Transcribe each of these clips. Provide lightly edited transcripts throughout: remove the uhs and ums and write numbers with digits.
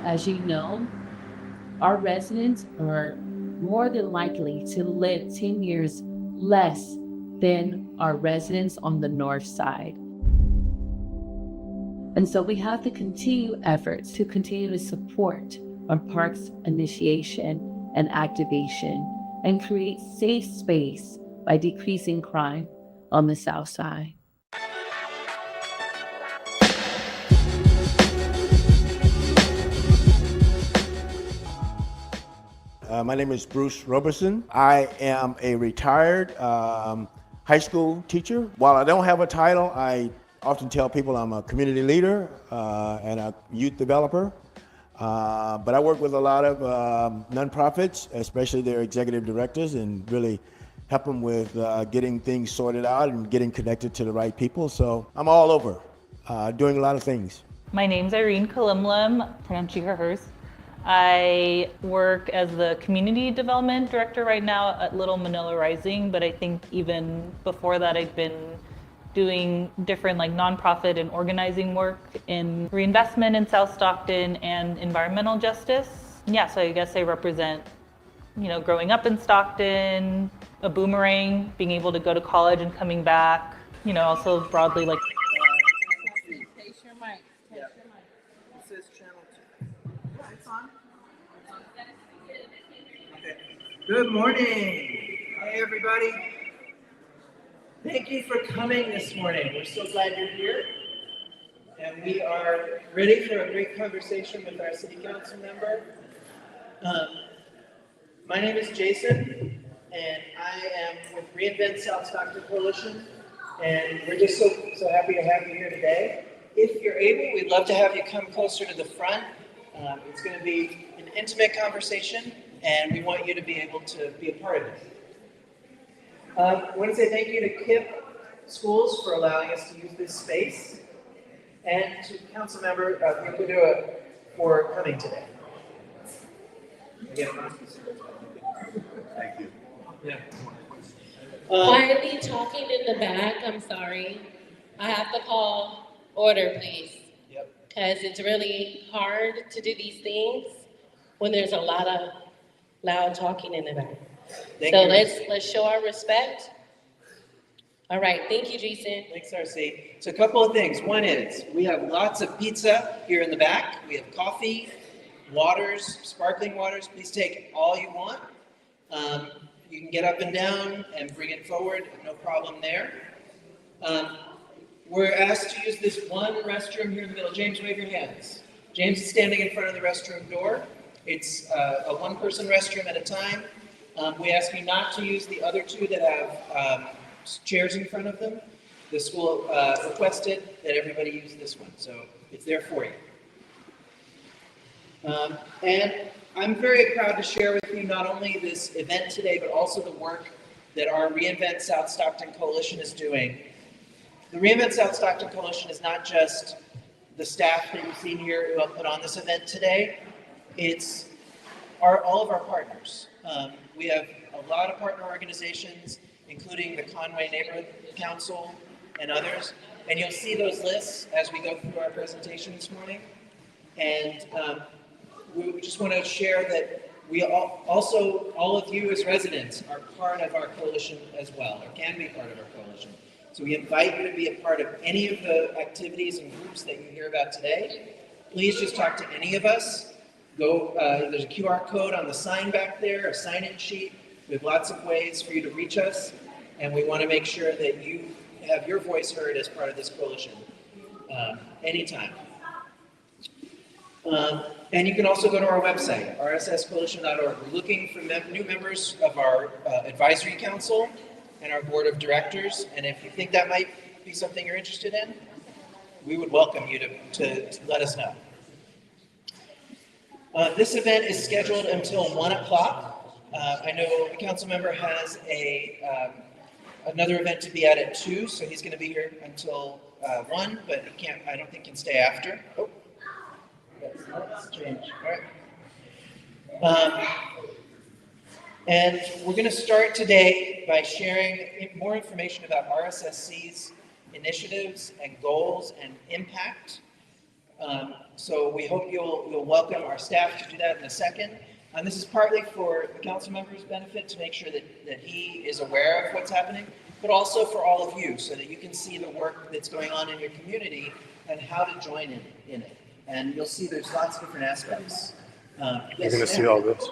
As you know, our residents are more than likely to live 10 years less than our residents on the north side. And so we have to continue efforts to continue to support our parks initiation and activation and create safe space by decreasing crime on the south side. My name is Bruce Roberson. I am a retired high school teacher. While I don't have a title, I often tell people I'm a community leader and a youth developer. But I work with a lot of nonprofits, especially their executive directors, and really help them with getting things sorted out and getting connected to the right people. So I'm all over, doing a lot of things. My name's Irene Kalimlam, pronounced she, her, hers. I work as the community development director right now at Little Manila Rising, but I think even before that I've been doing different like nonprofit and organizing work in reinvestment in South Stockton and environmental justice. Yeah, so I guess I represent, growing up in Stockton, a boomerang, being able to go to college and coming back, also broadly like Good morning. Hey, everybody. Thank you for coming this morning. We're so glad you're here. And we are ready for a great conversation with our city council member. My name is Jason, and I am with Reinvent South Stockton Coalition. And we're just so happy to have you here today. If you're able, we'd love to have you come closer to the front. It's going to be an intimate conversation, and we want you to be able to be a part of it. I want to say thank you to KIPP Schools for allowing us to use this space, and to Council Member Villapudua for coming today. Thank you. Yeah. Why are we talking in the back? I'm sorry. I have to call order, please. Yep. Because it's really hard to do these things when there's a lot of loud talking in the back. Thank So you. let's show our respect. All right, thank you, Jason. Thanks, RC. So a couple of things. One is we have lots of pizza here in the back. We have coffee, waters, sparkling waters. Please take all you want. You can get up and down and bring it forward. No problem there. We're asked to use this one restroom here in the middle. James, wave your hands. James is standing in front of the restroom door. It's a one-person restroom at a time. We ask you not to use the other two that have chairs in front of them. The school requested that everybody use this one, so it's there for you. And I'm very proud to share with you not only this event today, but also the work that our Reinvent South Stockton Coalition is doing. The Reinvent South Stockton Coalition is not just the staff that you've seen here who have put on this event today. It's all of our partners. We have a lot of partner organizations, including the Conway Neighborhood Council and others. And you'll see those lists as we go through our presentation this morning. And we just want to share that we also, all of you as residents are part of our coalition as well, or can be part of our coalition. So we invite you to be a part of any of the activities and groups that you hear about today. Please just talk to any of us. There's a QR code on the sign back there, a sign-in sheet. We have lots of ways for you to reach us, and we want to make sure that you have your voice heard as part of this coalition anytime. And you can also go to our website, rsscoalition.org. We're looking for new members of our advisory council and our board of directors, and if you think that might be something you're interested in, we would welcome you to let us know. This event is scheduled until 1 o'clock. I know the council member has another event to be at 2, so he's going to be here until 1, but he can't. I don't think he can stay after. Oh, that's changed. All right. And we're going to start today by sharing more information about RSSC's initiatives and goals and impact. So we hope you'll welcome our staff to do that in a second. This is partly for the council member's benefit to make sure that he is aware of what's happening, but also for all of you so that you can see the work that's going on in your community and how to join in it. And you'll see there's lots of different aspects. You're going to see all this.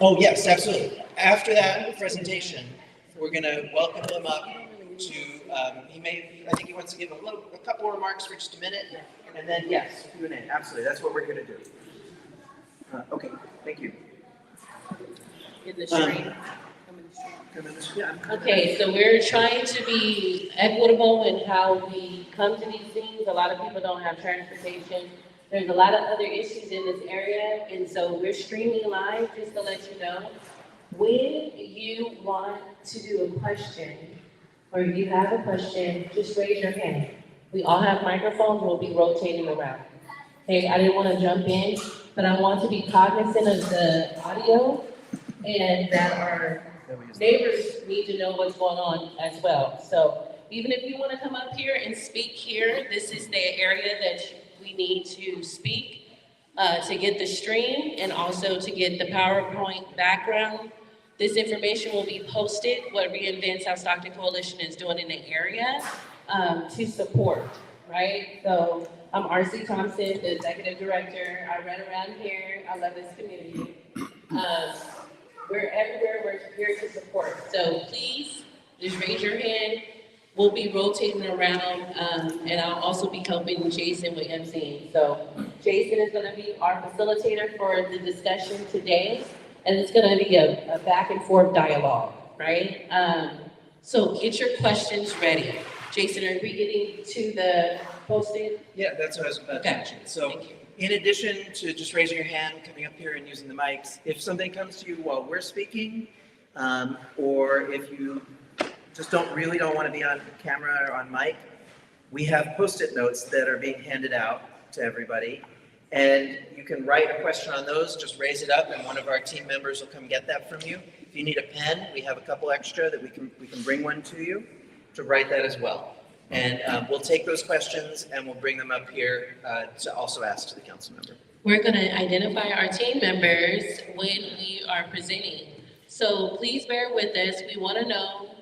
Oh, yes, absolutely. After that presentation, we're going to welcome him up to, I think he wants to give a couple of remarks for just a minute, and then, yes, Q&A. Absolutely, that's what we're here to do. Okay, thank you. In the stream. Yeah. Okay, so we're trying to be equitable in how we come to these things. A lot of people don't have transportation. There's a lot of other issues in this area, and so we're streaming live just to let you know. When you want to do a question, or you have a question, just raise your hand. We all have microphones, we'll be rotating around. Okay, I didn't want to jump in, but I want to be cognizant of the audio and that our neighbors need to know what's going on as well. So even if you want to come up here and speak here, this is the area that we need to speak to get the stream and also to get the PowerPoint background. This information will be posted, what Reinvent South Stockton Coalition is doing in the area to support, right? So I'm R.C. Thompson, the Executive Director. I run around here. I love this community. We're everywhere. We're here to support. So please, just raise your hand. We'll be rotating around, and I'll also be helping Jason with emceeing. So Jason is going to be our facilitator for the discussion today, and it's going to be a back and forth dialogue, right? So get your questions ready. Jason, are we getting to the posted? Yeah, that's what I was about to mention. So in addition to just raising your hand, coming up here and using the mics, if something comes to you while we're speaking, or if you just don't want to be on camera or on mic, we have Post-it notes that are being handed out to everybody. And you can write a question on those, just raise it up and one of our team members will come get that from you. If you need a pen, we have a couple extra that we can bring one to you to write that as well. And we'll take those questions and we'll bring them up here to also ask to the council member. We're going to identify our team members when we are presenting. So please bear with us. We want to know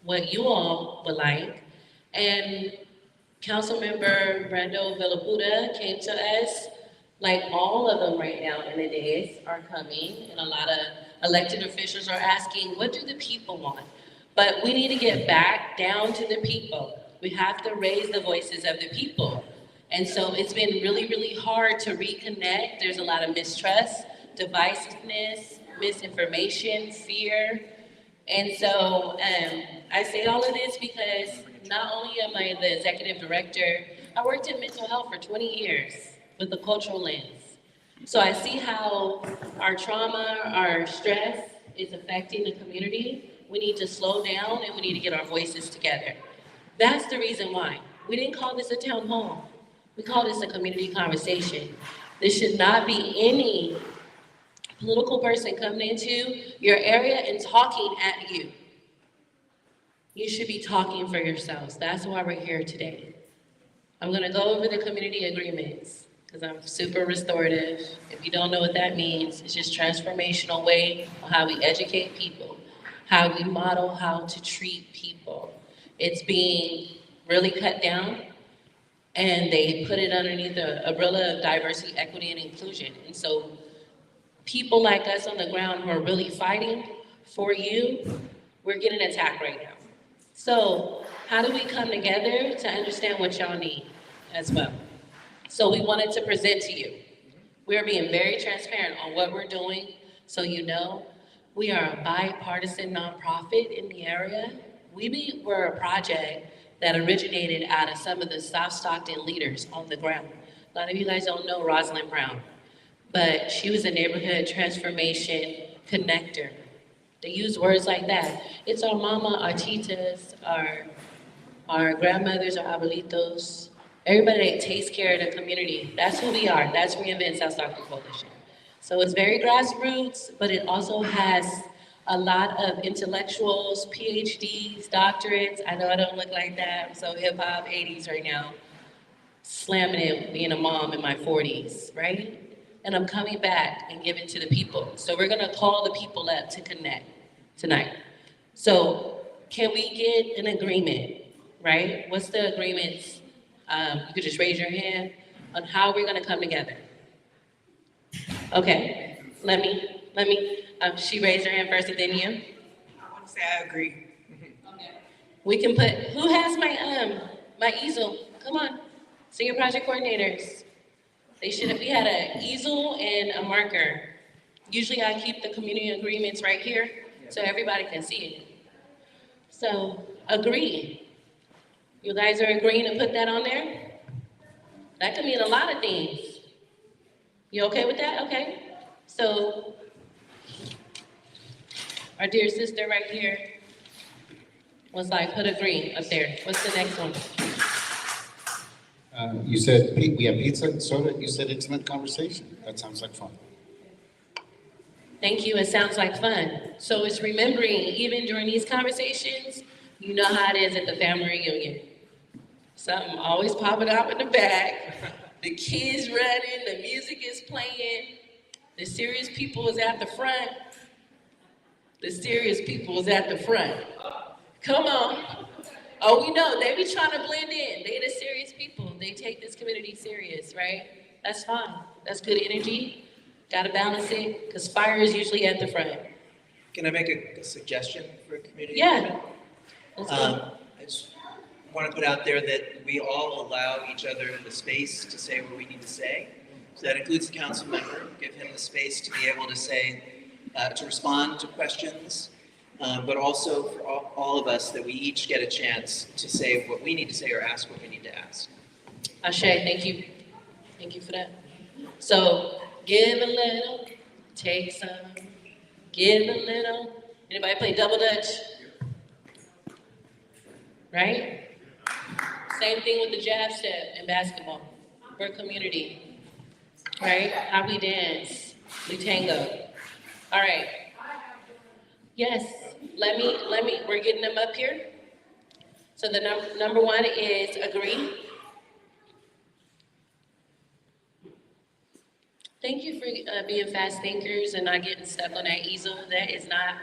what you all would like. And Council Member Brando Villapudua came to us, like all of them right now in the days are coming, and a lot of elected officials are asking, what do the people want? But we need to get back down to the people. We have to raise the voices of the people. And so it's been really, really hard to reconnect. There's a lot of mistrust, divisiveness, misinformation, fear. And so I say all of this because not only am I the executive director, I worked in mental health for 20 years with a cultural lens. So I see how our trauma, our stress is affecting the community. We need to slow down and we need to get our voices together. That's the reason why. We didn't call this a town hall. We call this a community conversation. This should not be any political person coming into your area and talking at you. You should be talking for yourselves. That's why we're here today. I'm gonna go over the community agreements because I'm super restorative. If you don't know what that means, it's just transformational way of how we educate people, how we model how to treat people. It's being really cut down, and they put it underneath the umbrella of diversity, equity, and inclusion. And so people like us on the ground who are really fighting for you, we're getting attacked right now. So how do we come together to understand what y'all need as well? So we wanted to present to you. We're being very transparent on what we're doing, so you know. We are a bipartisan nonprofit in the area. We're a project that originated out of some of the South Stockton leaders on the ground. A lot of you guys don't know Rosalind Brown, but she was a neighborhood transformation connector. They use words like that. It's our mama, our titas, our grandmothers, our abuelitos, everybody that takes care of the community. That's who we are. That's Reinvent South Stockton Coalition. So it's very grassroots, but it also has a lot of intellectuals, PhDs, doctorates. I know I don't look like that. I'm so hip hop 80s right now. slamming it, being a mom in my 40s, right? And I'm coming back and giving to the people. So we're gonna call the people up to connect tonight. So can we get an agreement, right? What's the agreements? You could just raise your hand on how we're gonna come together. Okay, let me, she raised her hand first and then you. I want to say I agree. We can put, who has my easel? Come on, senior project coordinators. They should have, we had an easel and a marker. Usually I keep the community agreements right here so everybody can see it. So, agree. You guys are agreeing to put that on there? That could mean a lot of things. You okay with that? Okay. So, our dear sister right here was like, put agree up there. What's the next one? You said we have pizza and soda. You said intimate conversation. That sounds like fun. Thank you, it sounds like fun. So it's remembering, even during these conversations, you know how it is at the family reunion. Something always popping up in the back, the kids running, the music is playing, the serious people is at the front. The serious people is at the front. Come on. Oh, we know, they be trying to blend in. They the serious people. They take this community serious, right? That's fine. That's good energy. Gotta balance it, because fire is usually at the front. Can I make a suggestion for community? Yeah. Let's go. I just want to put out there that we all allow each other the space to say what we need to say. So that includes the council member. Give him the space to be able to say, to respond to questions, but also for all of us that we each get a chance to say what we need to say or ask what we need to ask. Ashe, thank you. Thank you for that. So, give a little, take some, give a little. Anybody play double dutch? Right? Same thing with the jab step in basketball. We're a community, right? How we dance, we tango. All right. Yes, let me, we're getting them up here. So the number one is agree. Thank you for being fast thinkers and not getting stuck on that easel. That's not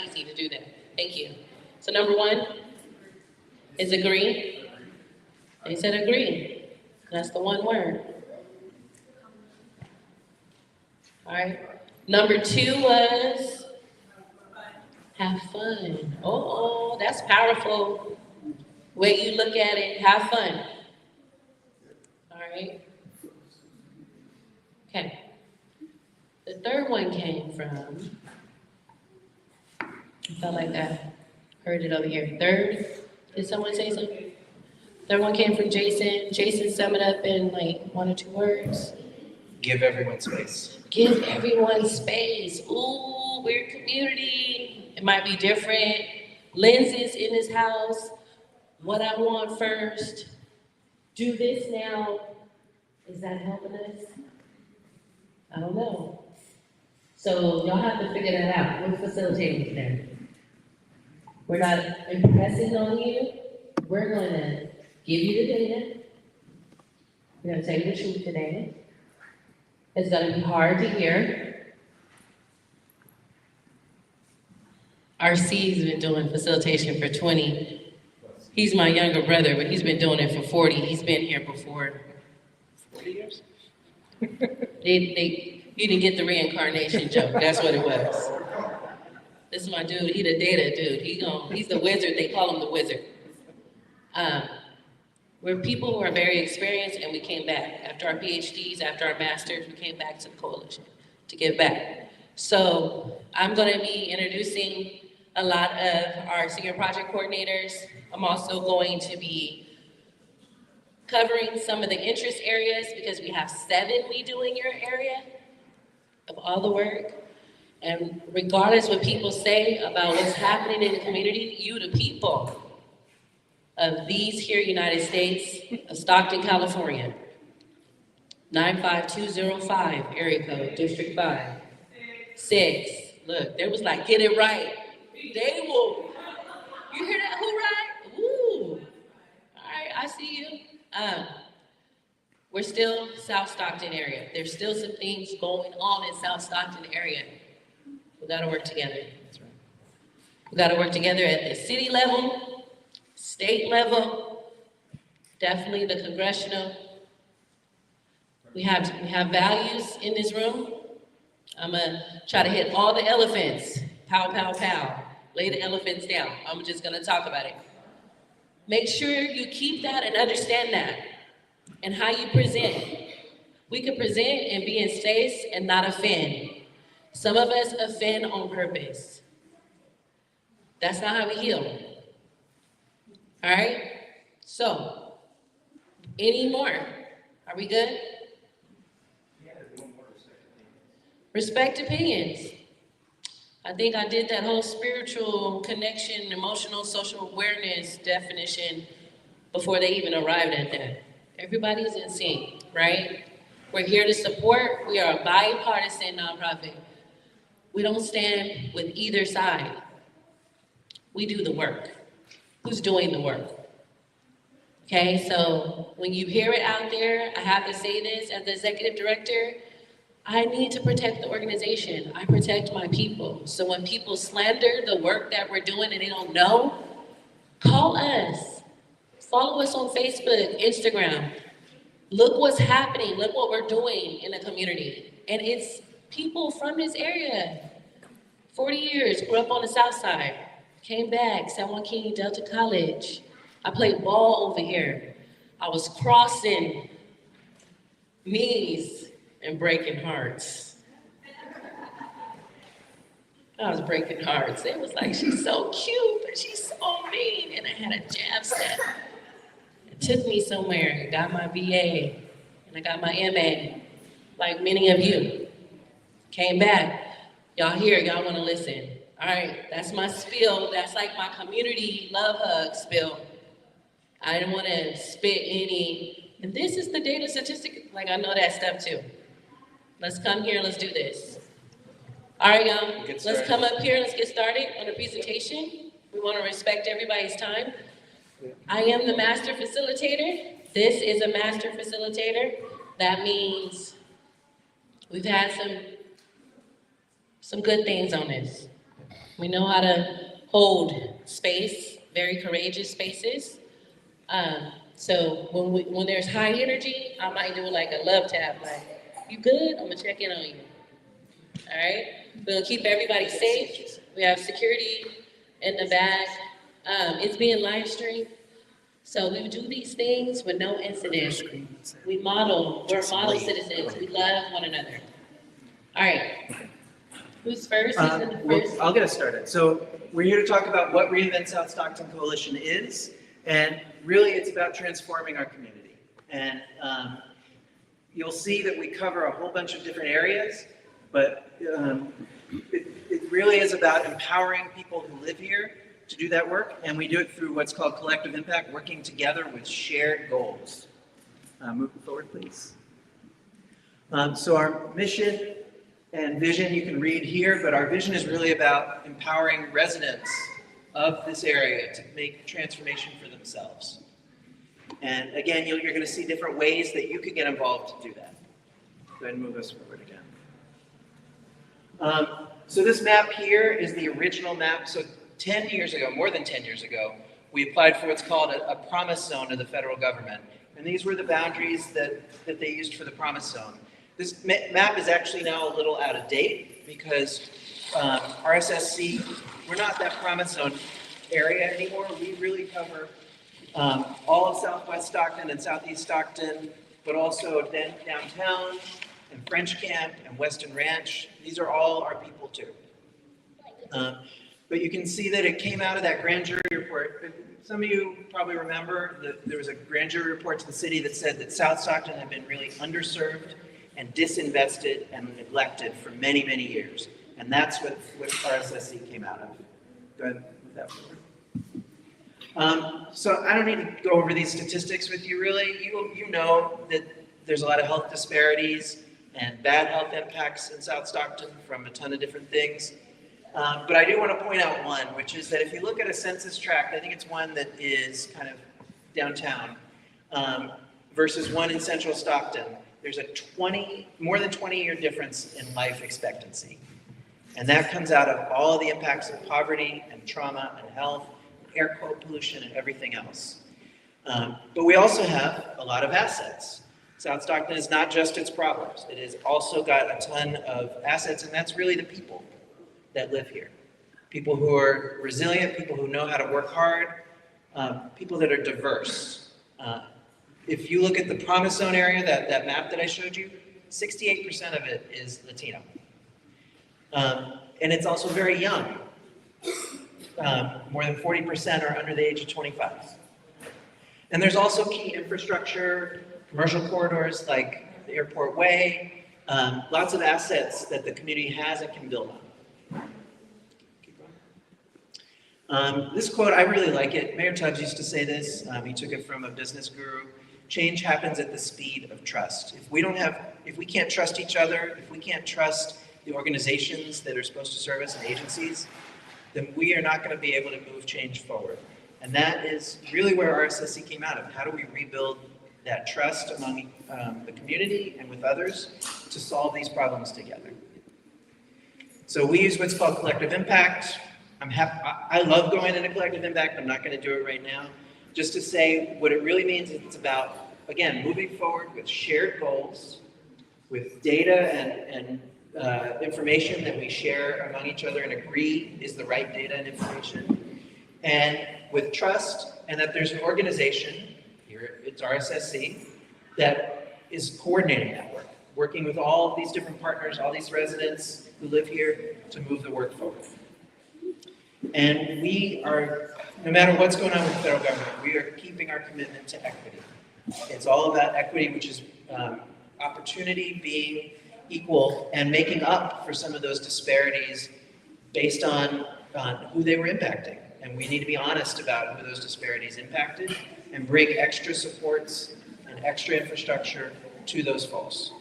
easy to do that. Thank you. So number one is agree. They said agree. That's the one word. All right. Number two was have fun. Oh, that's powerful. Way you look at it, have fun. All right. Okay. The third one came from, I felt like I heard it over here. Third, did someone say something? Third one came from Jason. Jason, sum it up in like 1 or 2 words. Give everyone space. Give everyone space. Ooh, we're a community. It might be different lenses in this house. What I want first. Do this now. Is that helping us? I don't know. So y'all have to figure that out. We're facilitating there. We're not impressing on you. We're going to give you the data. We're going to tell you the truth today. It's going to be hard to hear. RC's been doing facilitation for 20. He's my younger brother, but he's been doing it for 40. He's been here before. 40 years? You didn't get the reincarnation joke. That's what it was. This is my dude. He the data dude. He's the wizard. They call him the wizard. We're people who are very experienced, and we came back. After our PhDs, after our masters, we came back to the coalition to give back. So I'm going to be introducing a lot of our senior project coordinators. I'm also going to be covering some of the interest areas because we have 7 we do in your area of all the work. And regardless what people say about what's happening in the community, you the people of these here United States of Stockton, California, 95205, area code, District 5. 6, look, there was like, get it right. They will, you hear that, who right? Ooh, all right, I see you. We're still South Stockton area. There's still some things going on in South Stockton area. We gotta work together. We gotta work together at the city level, state level, definitely the congressional. We have values in this room. I'm gonna try to hit all the elephants. Pow, pow, pow. Lay the elephants down. I'm just gonna talk about it. Make sure you keep that and understand that. And how you present. We can present and be in space and not offend. Some of us offend on purpose. That's not how we heal. All right? So, any more? Are we good? Respect opinions. I think I did that whole spiritual connection, emotional, social awareness definition before they even arrived at that. Everybody's in sync, right? We're here to support. We are a bipartisan nonprofit. We don't stand with either side. We do the work. Who's doing the work? Okay, so when you hear it out there, I have to say this as the executive director, I need to protect the organization. I protect my people. So when people slander the work that we're doing and they don't know, call us. Follow us on Facebook, Instagram. Look what's happening. Look what we're doing in the community. And it's people from this area. 40 years, grew up on the South Side. Came back, San Joaquin Delta College. I played ball over here. I was crossing knees and breaking hearts. I was breaking hearts. It was like, she's so cute, but she's so mean. And I had a jab set. It took me somewhere. I got my BA, and I got my MA, like many of you. Came back. Y'all here, y'all wanna listen. All right, that's my spiel. That's like my community love hug spiel. I didn't wanna spit any, and this is the data statistic, like I know that stuff too. Let's come here, let's do this. All right, y'all, let's come up here, let's get started on the presentation. We wanna respect everybody's time. I am the master facilitator. This is a master facilitator. That means we've had some good things on this. We know how to hold space, very courageous spaces. So when there's high energy, I might do like a love tap, like, you good? I'm gonna check in on you. All right? We'll keep everybody safe. We have security in the back. It's being live streamed. So we do these things with no incident. We're model citizens. We love one another. All right. Who's first? I'll get us started. So we're here to talk about what Reinvent South Stockton Coalition is, and really it's about transforming our community. And you'll see that we cover a whole bunch of different areas, but it really is about empowering people who live here to do that work, and we do it through what's called collective impact, working together with shared goals. Moving forward, please. So our mission and vision you can read here, but our vision is really about empowering residents of this area to make transformation for themselves. And again, you're going to see different ways that you could get involved to do that. Go ahead and move us forward again. So this map here is the original map. So 10 years ago, more than 10 years ago, we applied for what's called a promise zone of the federal government. And these were the boundaries that they used for the promise zone. This map is actually now a little out of date because RSSC, we're not that promise zone area anymore. We really cover all of Southwest Stockton and Southeast Stockton, but also downtown and French Camp and Weston Ranch. These are all our people too. But you can see that it came out of that grand jury report. Some of you probably remember that there was a grand jury report to the city that said that South Stockton had been really underserved and disinvested and neglected for many, many years. And that's what RSSC came out of. Go ahead with that forward. So I don't need to go over these statistics with you really. You know that there's a lot of health disparities and bad health impacts in South Stockton from a ton of different things. But I do want to point out one, which is that if you look at a census tract, I think it's one that is kind of downtown. versus one in Central Stockton, there's a more than 20-year difference in life expectancy. And that comes out of all of the impacts of poverty and trauma and health, air pollution and everything else. But we also have a lot of assets. South Stockton is not just its problems. It has also got a ton of assets, and that's really the people that live here. People who are resilient, people who know how to work hard, people that are diverse. If you look at the Promise Zone area, that map that I showed you, 68% of it is Latino. And it's also very young. More than 40% are under the age of 25. And there's also key infrastructure, commercial corridors like the Airport Way, lots of assets that the community has and can build on. Keep going. This quote, I really like it. Mayor Tubbs used to say this. He took it from a business guru. Change happens at the speed of trust. If we can't trust each other, if we can't trust the organizations that are supposed to serve us and agencies, then we are not going to be able to move change forward. And that is really where RSSC came out of. How do we rebuild that trust among the community and with others to solve these problems together? So we use what's called collective impact. I love going into collective impact. I'm not going to do it right now. Just to say what it really means is it's about, again, moving forward with shared goals, with data and information that we share among each other and agree is the right data and information, and with trust, and that there's an organization, here it's RSSC, that is coordinating that work, working with all of these different partners, all these residents who live here to move the work forward. And we are, no matter what's going on with the federal government, we are keeping our commitment to equity. It's all about equity, which is opportunity being equal and making up for some of those disparities based on who they were impacting. And we need to be honest about who those disparities impacted and bring extra supports and extra infrastructure to those folks.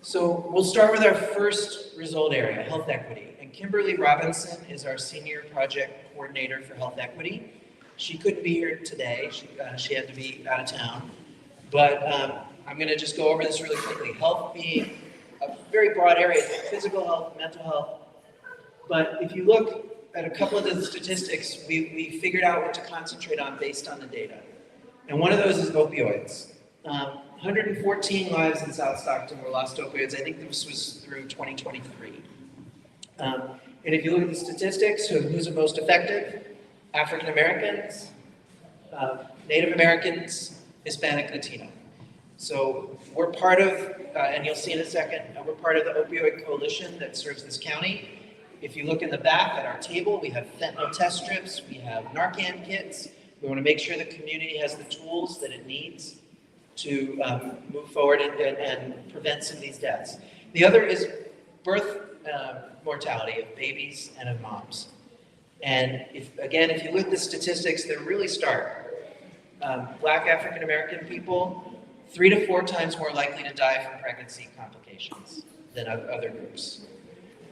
So we'll start with our first result area, health equity. And Kimberly Robinson is our senior project coordinator for health equity. She couldn't be here today. She had to be out of town. But I'm going to just go over this really quickly. Health being a very broad area, physical health, mental health. But if you look at a couple of the statistics, we figured out what to concentrate on based on the data. And one of those is opioids. 114 lives in South Stockton were lost to opioids. I think this was through 2023. And if you look at the statistics, who's the most effective? African Americans, Native Americans, Hispanic, Latino. So we're part of, and you'll see in a second, we're part of the opioid coalition that serves this county. If you look in the back at our table, we have fentanyl test strips, we have Narcan kits. We want to make sure the community has the tools that it needs to move forward and prevent some of these deaths. The other is birth mortality of babies and of moms. And if you look at the statistics, they're really stark. Black African American people, 3 to 4 times more likely to die from pregnancy complications than other groups.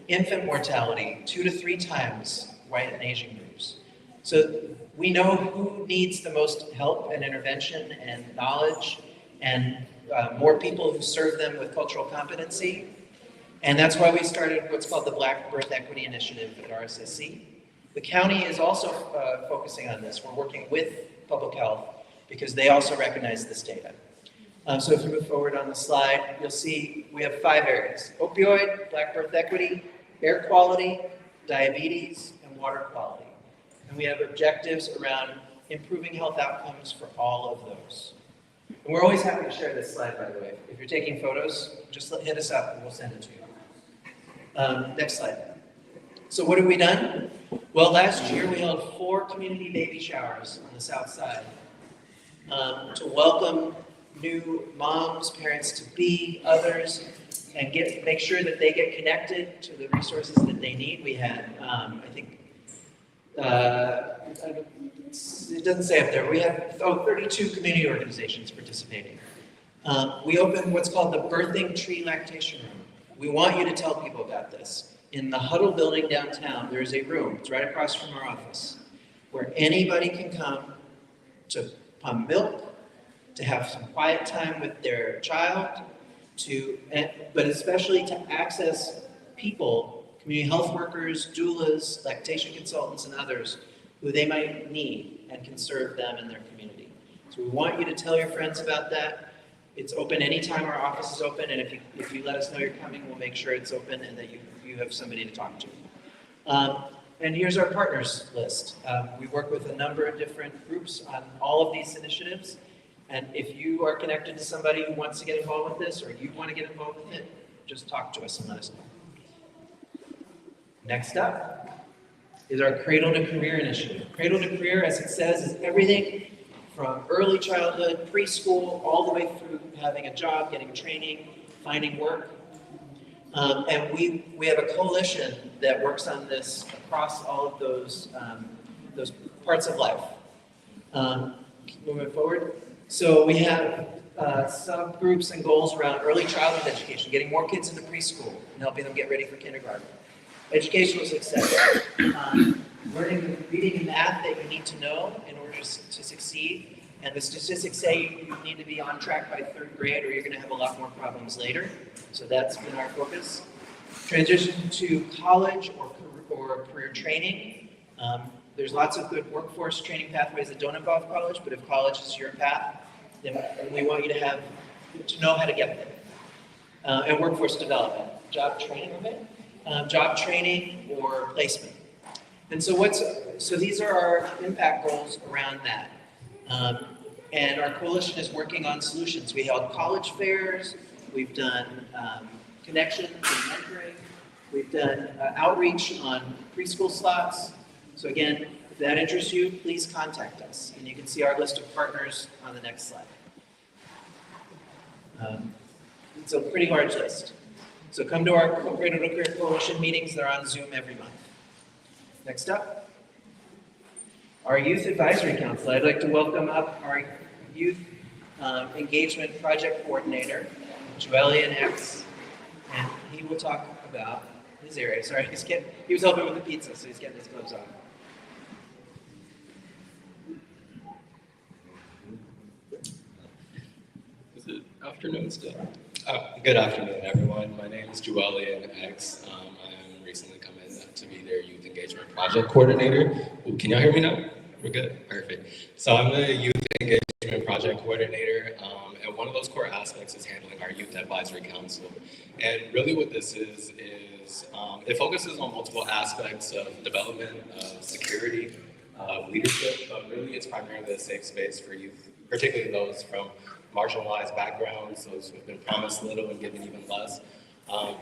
Infant mortality, 2 to 3 times white and Asian groups. So we know who needs the most help and intervention and knowledge, and more people who serve them with cultural competency. And that's why we started what's called the Black Birth Equity Initiative at RSSC. The county is also focusing on this. We're working with public health because they also recognize this data. So if you move forward on the slide, you'll see we have 5 areas: opioid, black birth equity, air quality, diabetes, and water quality. And we have objectives around improving health outcomes for all of those. And we're always happy to share this slide, by the way. If you're taking photos, just hit us up and we'll send it to you. Next slide. So what have we done? Well, last year we held 4 community baby showers on the south side to welcome new moms, parents-to-be, others, and make sure that they get connected to the resources that they need. We had, it doesn't say up there, we had 32 community organizations participating. We opened what's called the Birthing Tree Lactation Room. We want you to tell people about this. In the Huddle building downtown, there's a room, it's right across from our office, where anybody can come to pump milk, to have some quiet time with their child, but especially to access people, community health workers, doulas, lactation consultants, and others who they might need and can serve them in their community. So we want you to tell your friends about that. It's open anytime our office is open, and if you let us know you're coming, we'll make sure it's open and that you have somebody to talk to. And here's our partners list. We work with a number of different groups on all of these initiatives. And if you are connected to somebody who wants to get involved with this, or you want to get involved with it, just talk to us and let us know. Next up is our Cradle to Career initiative. Cradle to Career, as it says, is everything from early childhood, preschool, all the way through having a job, getting training, finding work. And we have a coalition that works on this across all of those parts of life. Moving forward. So we have subgroups and goals around early childhood education, getting more kids into preschool and helping them get ready for kindergarten. Educational success, learning the reading and math that you need to know in order to succeed. And the statistics say you need to be on track by 3rd grade or you're going to have a lot more problems later. So that's been our focus. Transition to college or career training. There's lots of good workforce training pathways that don't involve college, but if college is your path, then we want you to know how to get there. And workforce development, job training of it, job training or placement. And so these are our impact goals around that. And our coalition is working on solutions. We held college fairs, we've done connections and mentoring, we've done outreach on preschool slots. So again, if that interests you, please contact us. And you can see our list of partners on the next slide. It's a pretty large list. So come to our Cradle to Career Coalition meetings. They're on Zoom every month. Next up, our Youth Advisory Council. I'd like to welcome up our Youth Engagement Project Coordinator, Joelian X, and he will talk about his area. Sorry, he was helping with the pizza, so he's getting his gloves on. Is it afternoon still? Good afternoon, everyone. My name is Joelian X. I'm recently come in to be their Youth Engagement Project Coordinator. Ooh, can y'all hear me now? We're good? Perfect. So I'm the Youth Engagement Project Coordinator, and one of those core aspects is handling our Youth Advisory Council. And really what this is it focuses on multiple aspects of development, security, leadership, but really it's primarily a safe space for youth, particularly those from marginalized backgrounds, those who have been promised little and given even less,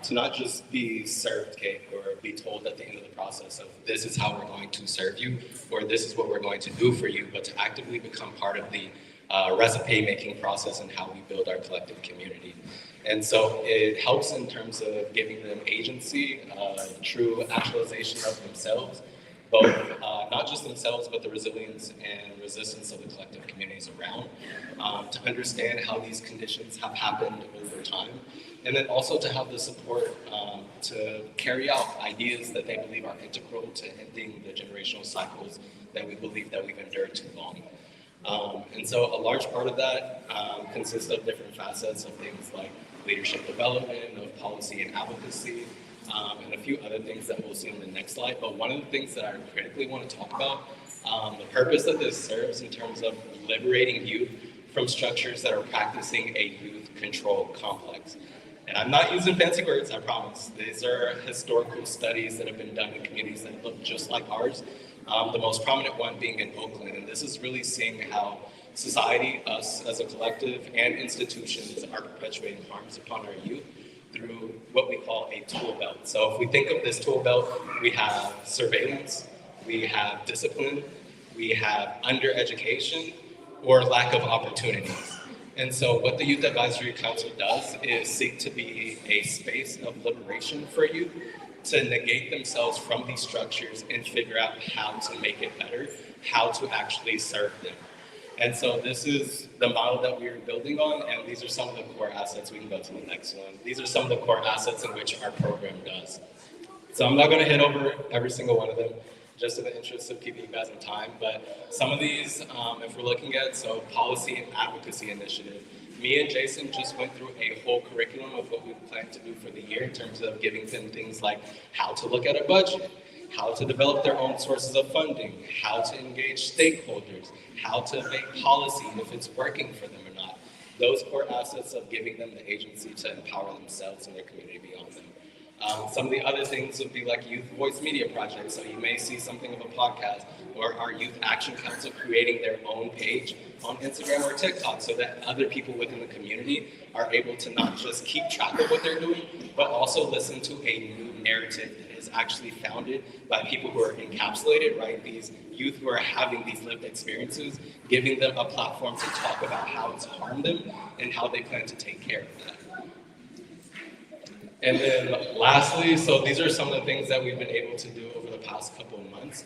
to not just be served cake or be told at the end of the process of this is how we're going to serve you or this is what we're going to do for you, but to actively become part of the recipe making process and how we build our collective community. And so it helps in terms of giving them agency, true actualization of themselves, both not just themselves, but the resilience and resistance of the collective communities around, to understand how these conditions have happened over time, and then also to have the support to carry out ideas that they believe are integral to ending the generational cycles that we believe that we've endured too long. And so a large part of that consists of different facets of things like leadership development, of policy and advocacy, and a few other things that we'll see in the next slide. But one of the things that I critically want to talk about, the purpose that this serves in terms of liberating youth from structures that are practicing a youth-controlled complex. And I'm not using fancy words, I promise. These are historical studies that have been done in communities that look just like ours. The most prominent one being in Oakland. And this is really seeing how society, us as a collective, and institutions are perpetuating harms upon our youth through what we call a tool belt. So if we think of this tool belt, we have surveillance, we have discipline, we have undereducation, or lack of opportunities. And so what the Youth Advisory Council does is seek to be a space of liberation for youth to negate themselves from these structures and figure out how to make it better, how to actually serve them. And so this is the model that we're building on, and these are some of the core assets. We can go to the next one. These are some of the core assets in which our program does. So I'm not going to hit over every single one of them. just in the interest of keeping you guys in time. But some of these, if we're looking at, so policy and advocacy initiative, me and Jason just went through a whole curriculum of what we plan to do for the year in terms of giving them things like how to look at a budget, how to develop their own sources of funding, how to engage stakeholders, how to make policy and if it's working for them or not. Those core assets of giving them the agency to empower themselves and their community beyond them. Some of the other things would be like youth voice media projects. So you may see something of a podcast or our Youth Action Council creating their own page on Instagram or TikTok so that other people within the community are able to not just keep track of what they're doing, but also listen to a new narrative that is actually founded by people who are encapsulated, right? These youth who are having these lived experiences, giving them a platform to talk about how it's harmed them and how they plan to take care of that. And then lastly, so these are some of the things that we've been able to do over the past couple of months.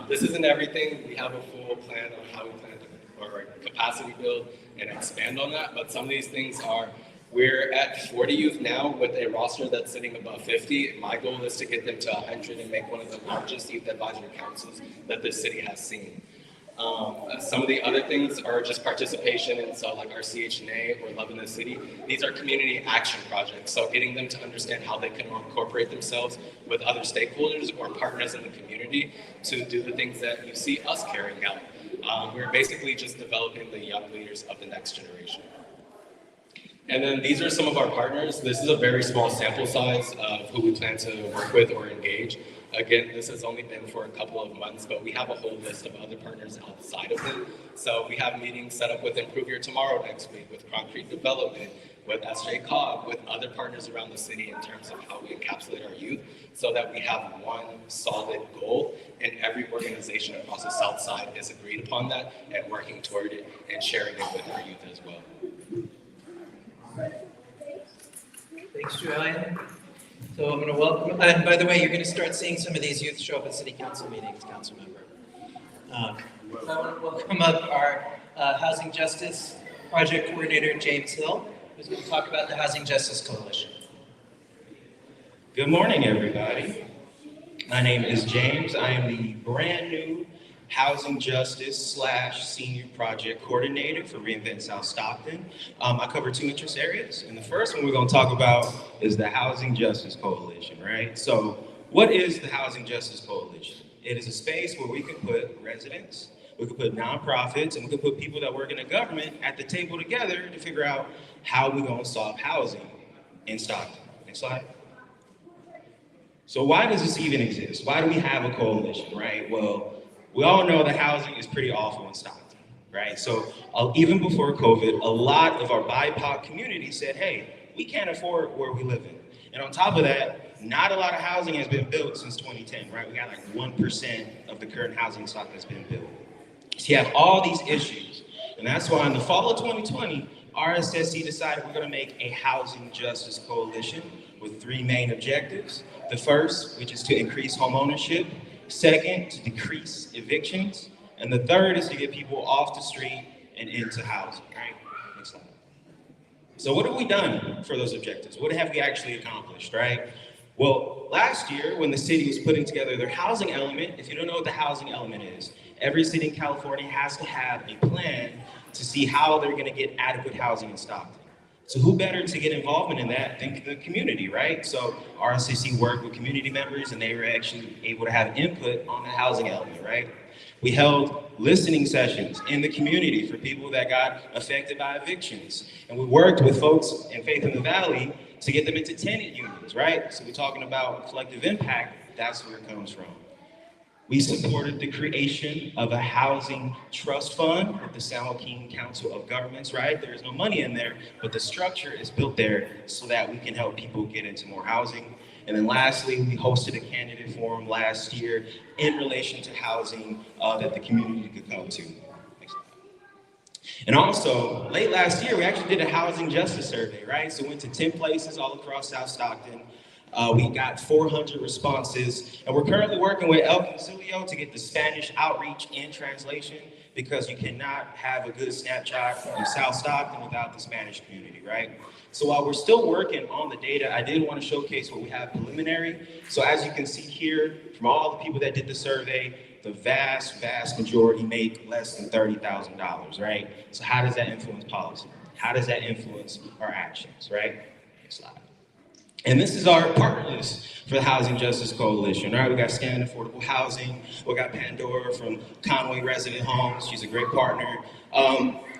This isn't everything. We have a full plan on how we plan to, or capacity build and expand on that. But some of these things are, we're at 40 youth now with a roster that's sitting above 50. My goal is to get them to 100 and make one of the largest youth advisory councils that this city has seen. Some of the other things are just participation in so like our CHNA or Love in the City. These are community action projects. So getting them to understand how they can incorporate themselves with other stakeholders or partners in the community to do the things that you see us carrying out. We're basically just developing the young leaders of the next generation. And then these are some of our partners. This is a very small sample size of who we plan to work with or engage. Again, this has only been for a couple of months, but we have a whole list of other partners outside of them. So we have meetings set up with Improve Your Tomorrow next week, with Concrete Development, with SJ Cog, with other partners around the city in terms of how we encapsulate our youth so that we have one solid goal and every organization across the South Side is agreed upon that and working toward it and sharing it with our youth as well. Thanks, Julian. So I'm going to welcome, and by the way, you're going to start seeing some of these youth show up at city council meetings, council member. So I want to welcome up our Housing Justice Project Coordinator, James Hill, who's going to talk about the Housing Justice Coalition. Good morning, everybody. My name is James. I am the brand new Housing Justice / Senior Project Coordinator for Reinvent South Stockton. I cover 2 interest areas, and the first one we're going to talk about is the Housing Justice Coalition, right? So what is the Housing Justice Coalition? It is a space where we can put residents, we can put nonprofits, and we can put people that work in the government at the table together to figure out how we're going to solve housing in Stockton. Next slide. So why does this even exist? Why do we have a coalition, right? Well, we all know that housing is pretty awful in Stockton, right? So even before COVID, a lot of our BIPOC community said, hey, we can't afford where we live in. And on top of that, not a lot of housing has been built since 2010, right? We got like 1% of the current housing stock that's been built. So you have all these issues. And that's why in the fall of 2020, RSSC decided we're gonna make a housing justice coalition with 3 main objectives. The first, which is to increase home ownership. Second, to decrease evictions. And the third is to get people off the street and into housing, right? Next slide. So what have we done for those objectives? What have we actually accomplished, right? Well, last year when the city was putting together their housing element, if you don't know what the housing element is, every city in California has to have a plan to see how they're gonna get adequate housing in Stockton. So who better to get involvement in that than the community, right? So RSSC worked with community members and they were actually able to have input on the housing element, right? We held listening sessions in the community for people that got affected by evictions. And we worked with folks in Faith in the Valley to get them into tenant unions, right? So we're talking about collective impact, that's where it comes from. We supported the creation of a housing trust fund with the San Joaquin Council of Governments, right? There is no money in there, but the structure is built there so that we can help people get into more housing. And then lastly, we hosted a candidate forum last year in relation to housing that the community could come to. And also, late last year, we actually did a housing justice survey, right? So we went to 10 places all across South Stockton. We got 400 responses, and we're currently working with El Concilio to get the Spanish outreach and translation, because you cannot have a good snapshot of South Stockton without the Spanish community, right? So while we're still working on the data, I did want to showcase what we have preliminary. So as you can see here, from all the people that did the survey, the vast majority make less than $30,000, right? So how does that influence policy? How does that influence our actions, right? Next slide. And this is our partner list for the Housing Justice Coalition. All right, we got Scan Affordable Housing. We got Pandora from Conway Resident Homes. She's a great partner.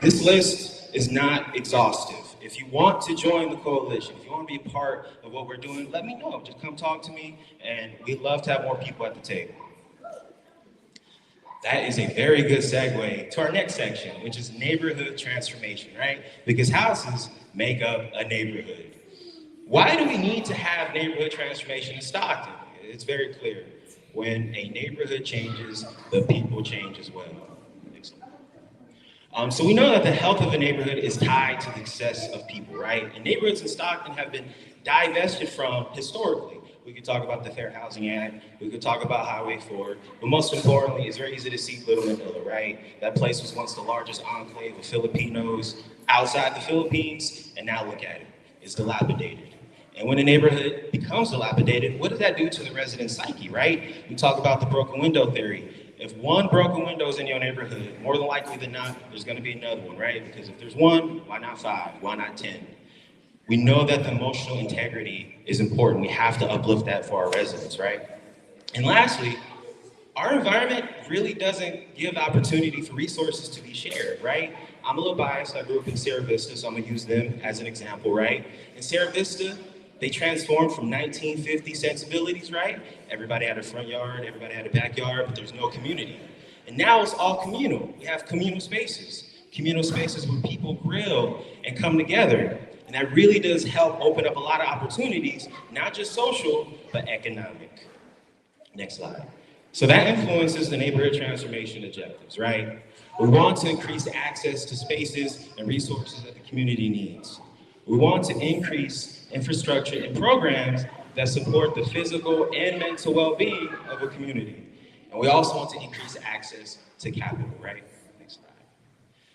This list is not exhaustive. If you want to join the coalition, if you want to be a part of what we're doing, let me know. Just come talk to me, and we'd love to have more people at the table. That is a very good segue to our next section, which is neighborhood transformation, right? Because houses make up a neighborhood. Why do we need to have neighborhood transformation in Stockton? It's very clear. When a neighborhood changes, the people change as well. So we know that the health of a neighborhood is tied to the success of people, right? And neighborhoods in Stockton have been divested from historically. We could talk about the Fair Housing Act, we could talk about Highway 4, but most importantly, it's very easy to see Little Manila, right? That place was once the largest enclave of Filipinos outside the Philippines, and now look at it, it's dilapidated. And when a neighborhood becomes dilapidated, what does that do to the resident psyche, right? We talk about the broken window theory. If one broken window is in your neighborhood, more than likely than not, there's gonna be another one, right? Because if there's one, why not 5? Why not 10? We know that the emotional integrity is important. We have to uplift that for our residents, right? And lastly, our environment really doesn't give opportunity for resources to be shared, right? I'm a little biased. I grew up in Sierra Vista, so I'm gonna use them as an example, right? In Sierra Vista, they transformed from 1950 sensibilities, right? Everybody had a front yard, everybody had a backyard, but there's no community. And now it's all communal. We have communal spaces where people grill and come together. And that really does help open up a lot of opportunities, not just social, but economic. Next slide. So that influences the neighborhood transformation objectives, right? We want to increase access to spaces and resources that the community needs. We want to increase infrastructure and programs that support the physical and mental well-being of a community. And we also want to increase access to capital, right? Next slide.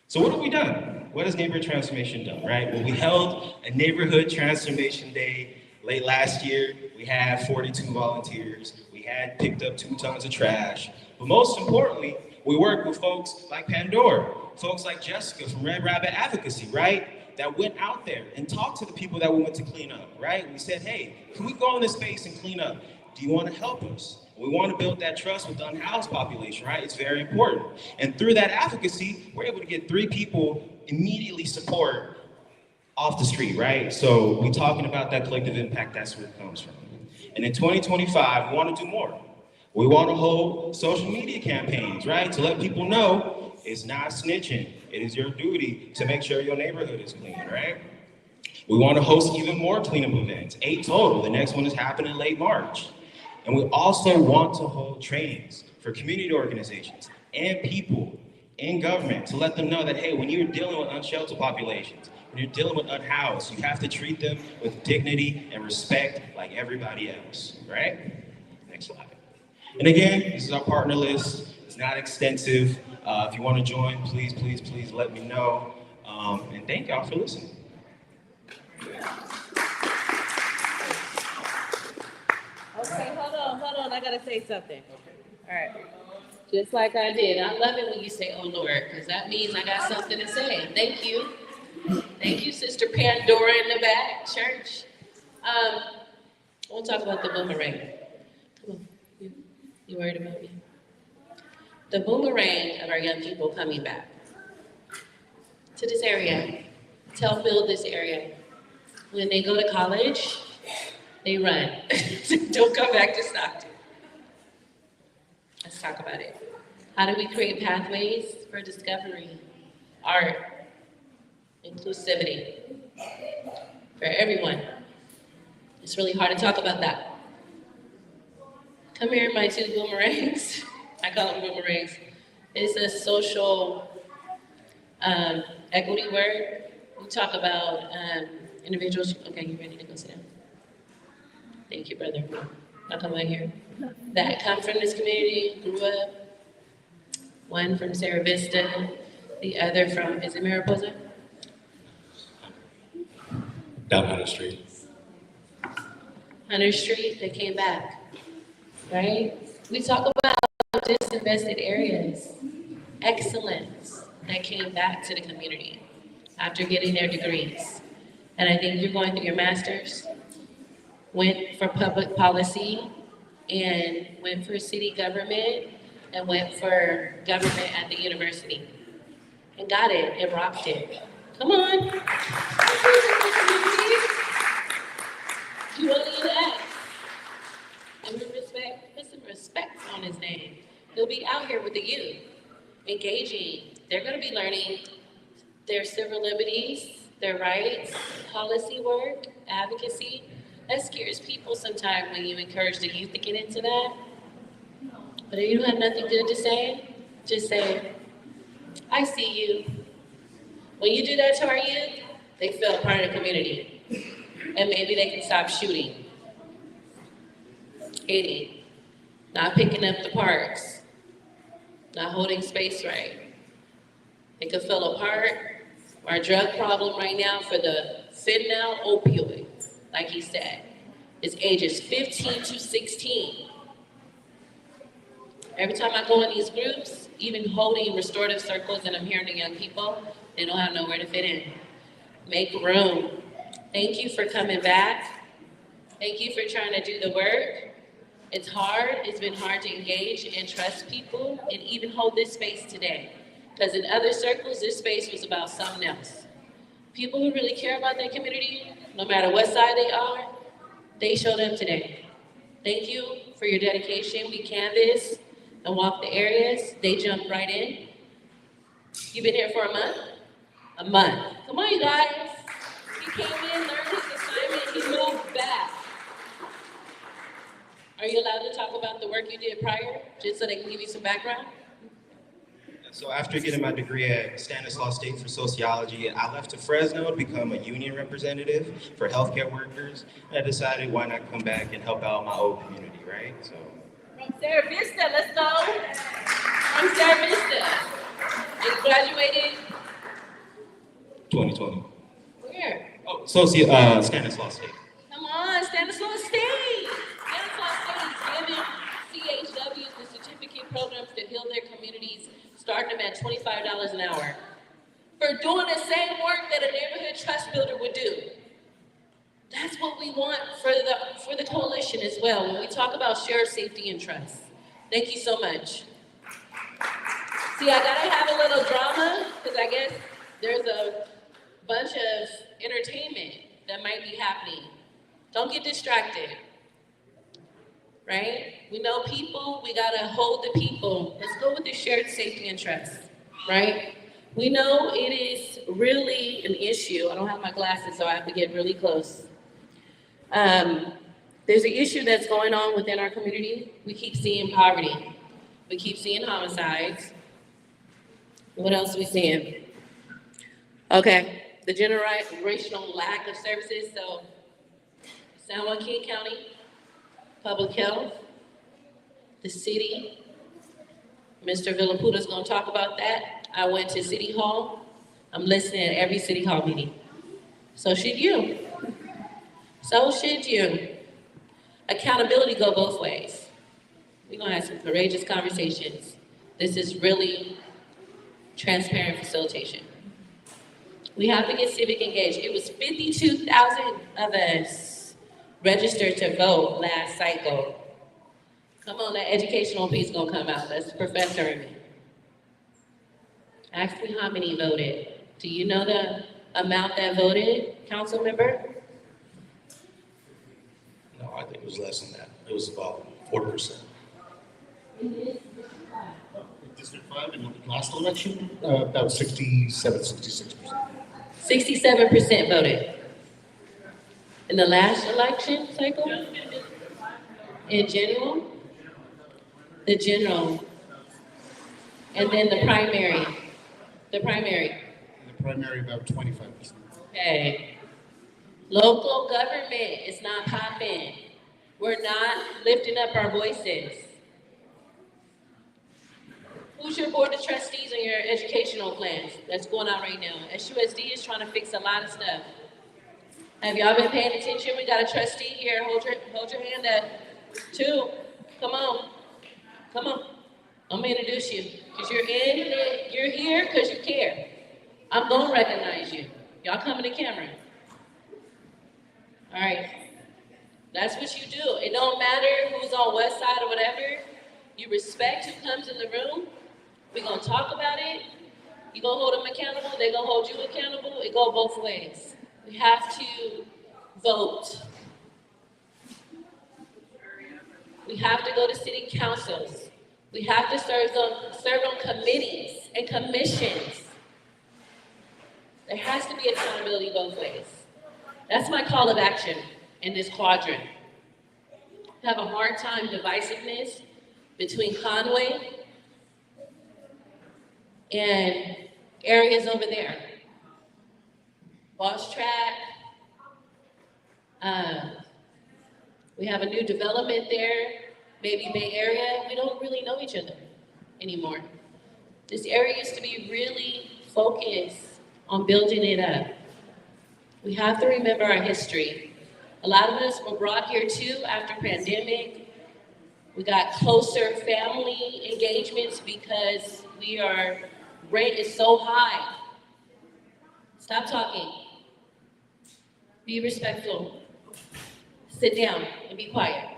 So what have we done? What has neighborhood transformation done, right? Well, we held a neighborhood transformation day late last year. We had 42 volunteers. We had picked up 2 tons of trash. But most importantly, we worked with folks like Pandora, folks like Jessica from Red Rabbit Advocacy, right? That went out there and talked to the people that we went to clean up, right? We said, hey, can we go in this space and clean up? Do you want to help us? We want to build that trust with the unhoused population, right? It's very important. And through that advocacy, we're able to get 3 people immediately support off the street, right? So we're talking about that collective impact, that's where it comes from. And in 2025, we want to do more. We want to hold social media campaigns, right? To let people know it's not snitching. It is your duty to make sure your neighborhood is clean, right? We want to host even more cleanup events, 8 total. The next one is happening late March. And we also want to hold trainings for community organizations and people in government to let them know that, hey, when you're dealing with unsheltered populations, when you're dealing with unhoused, you have to treat them with dignity and respect like everybody else, right? Next slide. And again, this is our partner list. It's not extensive. If you want to join, please let me know. And thank y'all for listening. Okay, hold on, I gotta say something. All right. Just like I did, I love it when you say, oh Lord, because that means I got something to say. Thank you. Thank you, Sister Pandora in the back, church. We'll talk about the boomerang. Come on, you worried about me? The boomerang of our young people coming back to this area, to help build this area. When they go to college, they run. Don't come back to Stockton. Let's talk about it. How do we create pathways for discovery, art, inclusivity for everyone? It's really hard to talk about that. Come here, my 2 boomerangs. I call them boomerangs. It's a social equity word. We talk about individuals. Okay, you ready to go sit down? Thank you, brother. I'll come right here. That come from this community, grew up, one from Sarah Vista, the other from, is it Mariposa? Down Hunter Street. Hunter Street, that came back, right? We talk about disinvested areas, excellence that came back to the community after getting their degrees. And I think you're going through your master's, went for public policy, and went for city government, and went for government at the university. And got it, and rocked it. Come on. Julian X. And put some respect on his name. He'll be out here with the youth, engaging. They're gonna be learning their civil liberties, their rights, policy work, advocacy. That scares people sometimes when you encourage the youth to get into that. But if you don't have nothing good to say, just say, I see you. When you do that to our youth, they feel a part of the community. And maybe they can stop shooting, hating, not picking up the parks, not holding space right. They could feel a part. Our drug problem right now for the fentanyl opioid, like he said, is ages 15 to 16. Every time I go in these groups, even holding restorative circles and I'm hearing the young people, they don't have nowhere to fit in. Make room. Thank you for coming back. Thank you for trying to do the work. It's hard. It's been hard to engage and trust people and even hold this space today. Because in other circles, this space was about something else. People who really care about their community, no matter what side they are, they showed up today. Thank you for your dedication. We canvassed and walked the areas. They jumped right in. You've been here for a month? A month. Come on, you guys. He came in, learned his assignment, he moved back. Are you allowed to talk about the work you did prior, just so they can give you some background? So after getting my degree at Stanislaus State for sociology, I left to Fresno to become a union representative for healthcare workers. And I decided why not come back and help out my old community, right? So. From Sarah Vista, let's go. From Sarah Vista. You graduated? 2020. Where? Oh, Stanislaus State. Come on, Stanislaus State. Stanislaus State is giving CHWs the certificate programs to heal their communities, starting them at $25 an hour for doing the same work that a neighborhood trust builder would do. That's what we want for the coalition as well, when we talk about shared safety and trust. Thank you so much. See, I gotta have a little drama, because I guess there's a bunch of entertainment that might be happening. Don't get distracted, right? We know people, we gotta hold the people. Let's go with the shared safety and trust, right? We know it is really an issue. I don't have my glasses, so I have to get really close. There's an issue that's going on within our community. We keep seeing poverty. We keep seeing homicides. What else are we seeing? Okay, the generational lack of services. So San Joaquin County, Public Health, the city. Mr. Villapudua is going to talk about that. I went to City Hall. I'm listening at every City Hall meeting. So should you. So should you. Accountability go both ways. We're going to have some courageous conversations. This is really transparent facilitation. We have to get civic engaged. It was 52,000 of us registered to vote last cycle. Come on, that educational piece gonna come out. That's the professor in me. Ask me how many voted. Do you know the amount that voted, council member? No, I think it was less than that. It was about 4%. District 5 in the last election, that was 67, 66%. 67% voted. In the last election cycle? In general? The general. And then the primary. The primary. In the primary, about 25%. Okay. Local government is not popping. We're not lifting up our voices. Who's your board of trustees on your educational plans that's going on right now? SUSD is trying to fix a lot of stuff. Have y'all been paying attention? We got a trustee here. Hold your hand up. 2. Come on. Come on. I'm gonna introduce you. Because you're here because you care. I'm gonna recognize you. Y'all come in the camera. All right. That's what you do. It don't matter who's on what side or whatever. You respect who comes in the room. We're gonna talk about it. You're gonna hold them accountable. They're gonna hold you accountable. It goes both ways. We have to vote. We have to go to city councils. We have to serve on committees and commissions. There has to be accountability both ways. That's my call of action in this quadrant. We have a hard time divisiveness between Conway and areas over there. Boss Track. We have a new development there, maybe Bay Area. We don't really know each other anymore. This area used to be really focused on building it up. We have to remember our history. A lot of us were brought here too after pandemic. We got closer family engagements because rate is so high. Stop talking. Be respectful. Sit down and be quiet.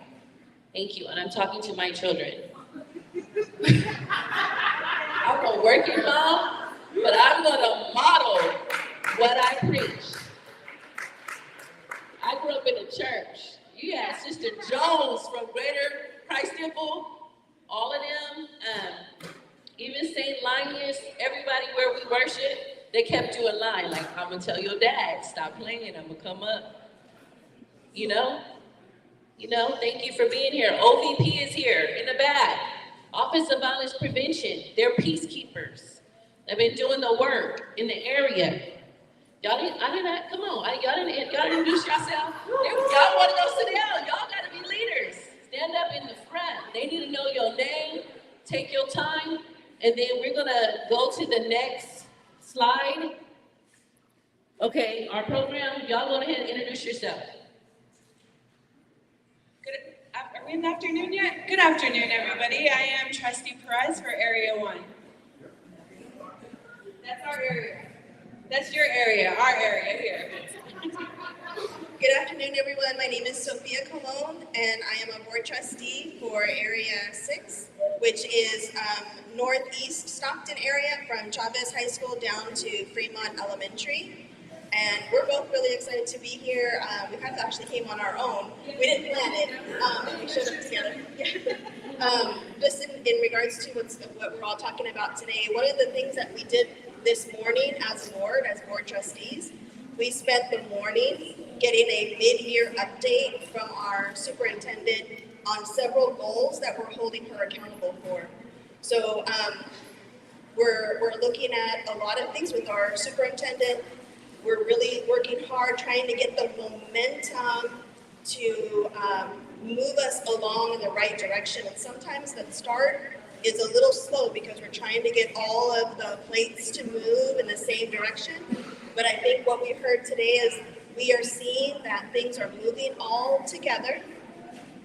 Thank you. And I'm talking to my children. I'm a working mom, but I'm gonna model what I preach. I grew up in a church. You had Sister Jones from Greater Christ Temple, all of them, even St. Linus, everybody where we worship, they kept you in line. Like, I'm gonna tell your dad, stop playing, I'm gonna come up. You know, thank you for being here. OVP is here in the back. Office of Violence Prevention, they're peacekeepers. They've been doing the work in the area. Y'all didn't introduce yourself. Y'all want to go sit down. Y'all got to be leaders. Stand up in the front. They need to know your name. Take your time. And then we're going to go to the next slide. Okay, our program, y'all go ahead and introduce yourself. Are we in the afternoon yet? Good afternoon, everybody. I am Trustee Perez for Area 1. That's our area. That's your area, our area here. Good afternoon, everyone. My name is Sophia Colon, and I am a board trustee for Area 6, which is northeast Stockton area from Chavez High School down to Fremont Elementary. And we're both really excited to be here. We kind of actually came on our own. We didn't plan it. We showed up together. Just in regards to what we're all talking about today, one of the things that we did this morning as board trustees, we spent the morning getting a mid-year update from our superintendent on several goals that we're holding her accountable for. So we're looking at a lot of things with our superintendent. We're really working hard trying to get the momentum to move us along in the right direction. And sometimes the start is a little slow because we're trying to get all of the plates to move in the same direction. But I think what we heard today is we are seeing that things are moving all together,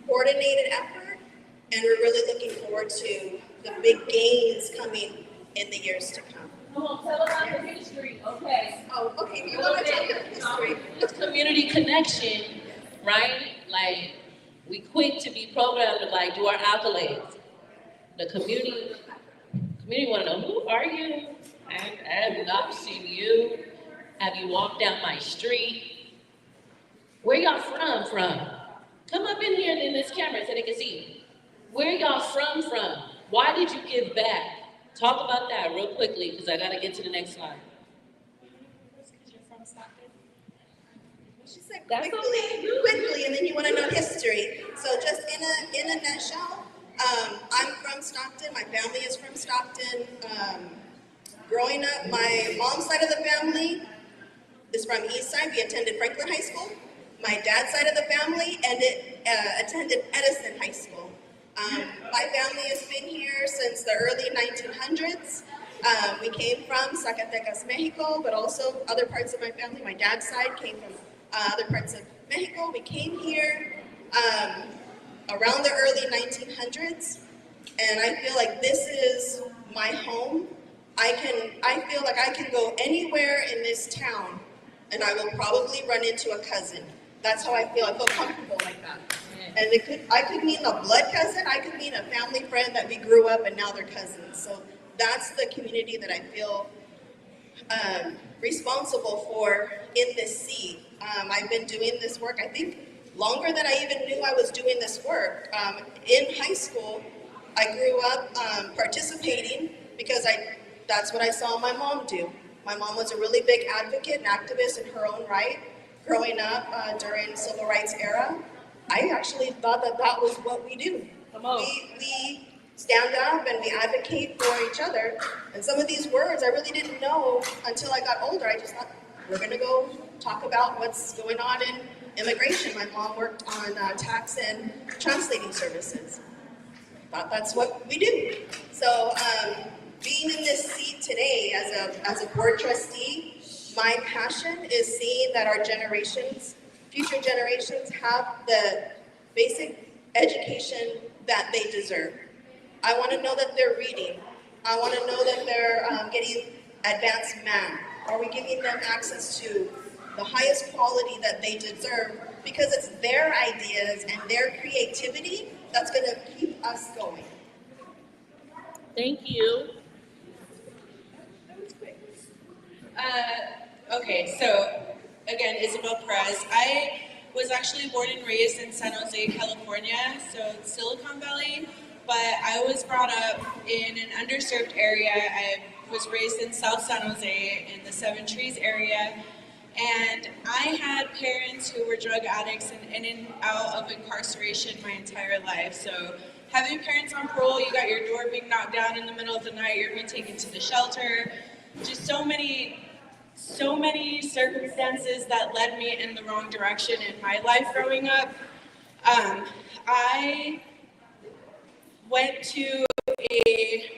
coordinated effort, and we're really looking forward to the big gains coming in the years to come. Come on, tell about the history, okay? Oh, okay. You want to tell the history? It's community connection, right? Like, we quick to be programmed to like do our accolades. The community want to know, who are you? I have not seen you. Have you walked down my street? Where y'all from? Come up in here in this camera so they can see. Where y'all from? Why did you give back? Talk about that real quickly, because I got to get to the next slide. You're from Stockton? She said quickly, and then you want to know history. So just in a nutshell, I'm from Stockton. My family is from Stockton. Growing up, my mom's side of the family is from East Side. We attended Franklin High School. My dad's side of the family attended Edison High School. My family has been here since the early 1900s. We came from Zacatecas, Mexico, but also other parts of my family. My dad's side came from other parts of Mexico. We came here around the early 1900s, and I feel like this is my home. I feel like I can go anywhere in this town, and I will probably run into a cousin. That's how I feel. I feel comfortable like that. And I could mean a blood cousin, I could mean a family friend that we grew up and now they're cousins. So that's the community that I feel responsible for in this seat. I've been doing this work, I think, longer than I even knew I was doing this work. In high school, I grew up participating because that's what I saw my mom do. My mom was a really big advocate and activist in her own right. Growing up during civil rights era, I actually thought that that was what we do. We stand up and we advocate for each other. And some of these words I really didn't know until I got older. I just thought, we're gonna go talk about what's going on in immigration. My mom worked on tax and translating services. Thought that's what we do. So being in this seat today as a board trustee, my passion is seeing that our generations, future generations, have the basic education that they deserve. I want to know that they're reading. I want to know that they're getting advanced math. Are we giving them access to the highest quality that they deserve? Because it's their ideas and their creativity that's going to keep us going. Thank you. Okay, so again, Isabel Perez. I was actually born and raised in San Jose, California, so Silicon Valley, but I was brought up in an underserved area. I was raised in South San Jose in the Seven Trees area, and I had parents who were drug addicts and in and out of incarceration my entire life. So having parents on parole, you got your door being knocked down in the middle of the night, you're being taken to the shelter, just so many circumstances that led me in the wrong direction in my life growing up. I went to a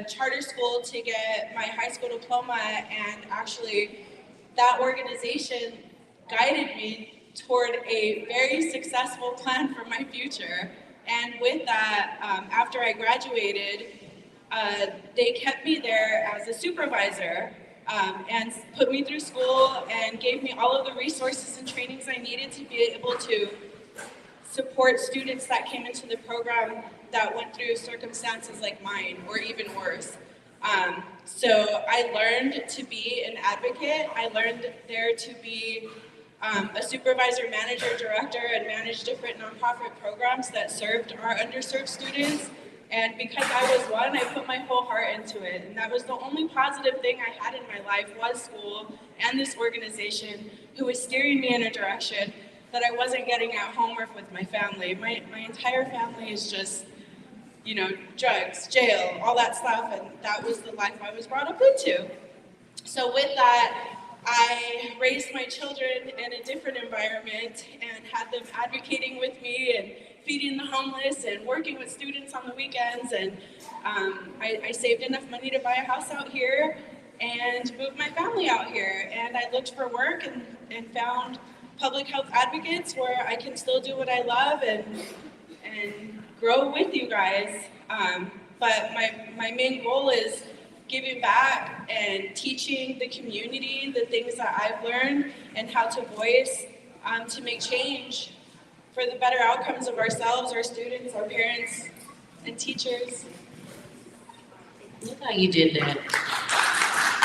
charter school to get my high school diploma, and actually that organization guided me toward a very successful plan for my future. And with that, after I graduated, they kept me there as a supervisor. And put me through school and gave me all of the resources and trainings I needed to be able to support students that came into the program that went through circumstances like mine, or even worse. So I learned to be an advocate. I learned there to be a supervisor, manager, director, and manage different nonprofit programs that served our underserved students. And because I was one, I put my whole heart into it. And that was the only positive thing I had in my life, was school and this organization who was steering me in a direction that I wasn't getting at home or with my family. My entire family is just, you know, drugs, jail, all that stuff. And that was the life I was brought up into. So with that, I raised my children in a different environment and had them advocating with me and feeding the homeless and working with students on the weekends. And I saved enough money to buy a house out here and moved my family out here. And I looked for work and found public health advocates where I can still do what I love and grow with you guys. But my main goal is giving back and teaching the community the things that I've learned and how to voice to make change for the better outcomes of ourselves, our students, our parents, and teachers. Look how you did that.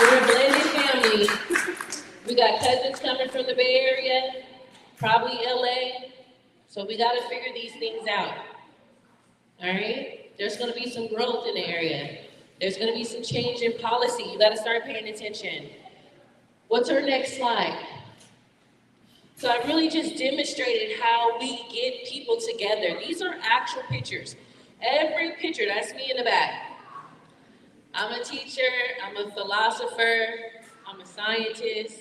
We're a blended family. We got cousins coming from the Bay Area, probably LA. So we gotta figure these things out. All right? There's gonna be some growth in the area. There's gonna be some change in policy. You gotta start paying attention. What's our next slide? So I really just demonstrated how we get people together. These are actual pictures. Every picture, that's me in the back. I'm a teacher, I'm a philosopher, I'm a scientist.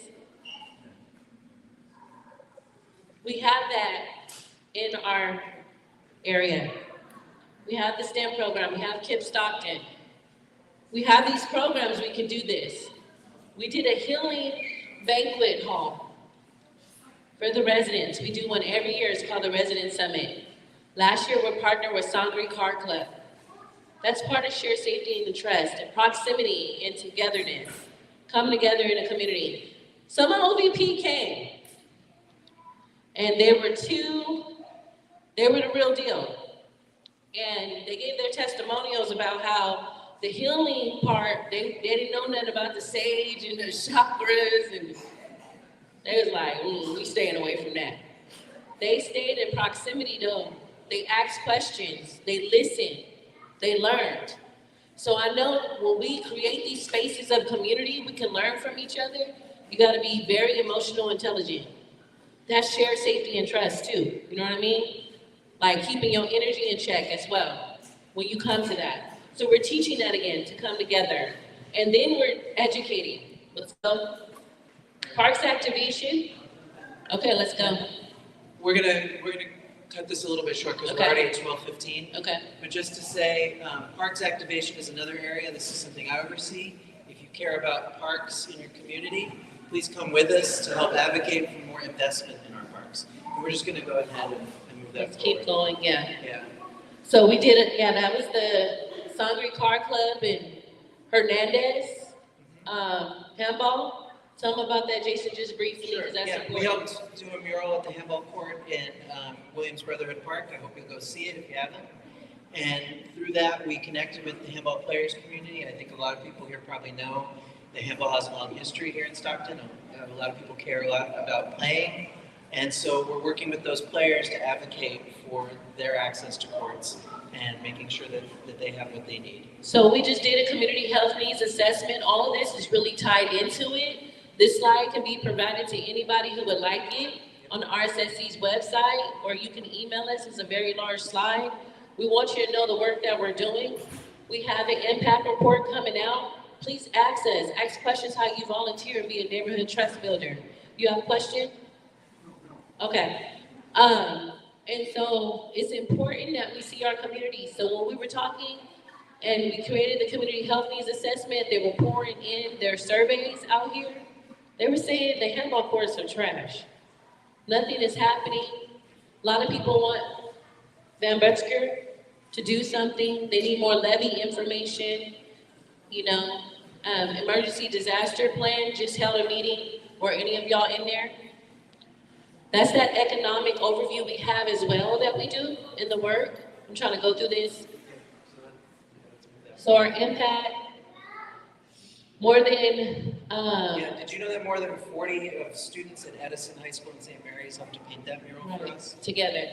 We have that in our area. We have the STEM program, we have Kip Stockton. We have these programs, we can do this. We did a healing banquet hall for the residents. We do one every year, it's called the Resident Summit. Last year, we're partnered with Sangre Car Club. That's part of shared safety and trust, and proximity and togetherness. Come together in a community. Some OVP came, and they were the real deal. And they gave their testimonials about how the healing part, they didn't know nothing about the sage and the chakras, and they was like, we staying away from that. They stayed in proximity though. They asked questions, they listened, they learned. So I know when we create these spaces of community, we can learn from each other. You gotta be very emotional intelligent. That's shared safety and trust too, you know what I mean? Like keeping your energy in check as well, when you come to that. So we're teaching that again, to come together. And then we're educating. Let's go. Parks activation. Okay, let's go. We're gonna cut this a little bit short because we're already at 12:15. Okay. But just to say, parks activation is another area. This is something I oversee. If you care about parks in your community, please come with us to help advocate for more investment in our parks. And we're just gonna go ahead and move that Let's forward. keep going, yeah. Yeah. So we did it, yeah, that was the Sangre Car Club in Hernandez, handball. Tell them about that, Jason, just briefly, Sure. because that's Yeah, we important. helped do a mural at the handball court in Williams Brotherhood Park. I hope you'll go see it if you haven't. And through that, we connected with the handball players community. I think a lot of people here probably know that handball has a long history here in Stockton. A lot of people care a lot about playing. And so we're working with those players to advocate for their access to courts and making sure that they have what they need. So we just did a community health needs assessment. All of this is really tied into it. This slide can be provided to anybody who would like it on the RSSC's website, or you can email us. It's a very large slide. We want you to know the work that we're doing. We have an impact report coming out. Please ask us, ask questions how you volunteer and be a neighborhood trust builder. You have a question? Okay. And so it's important that we see our community. So when we were talking and we created the community health needs assessment, they were pouring in their surveys out here. They were saying the handball courts are trash. Nothing is happening. A lot of people want Van Butsker to do something. They need more levy information. You know, emergency disaster plan just held a meeting. Were any of y'all in there? That's that economic overview we have as well that we do in the work. I'm trying to go through this. So our impact, more than, Yeah, did you know that more than 40 of students at Edison High School in St. Mary's helped to paint that mural for us? together.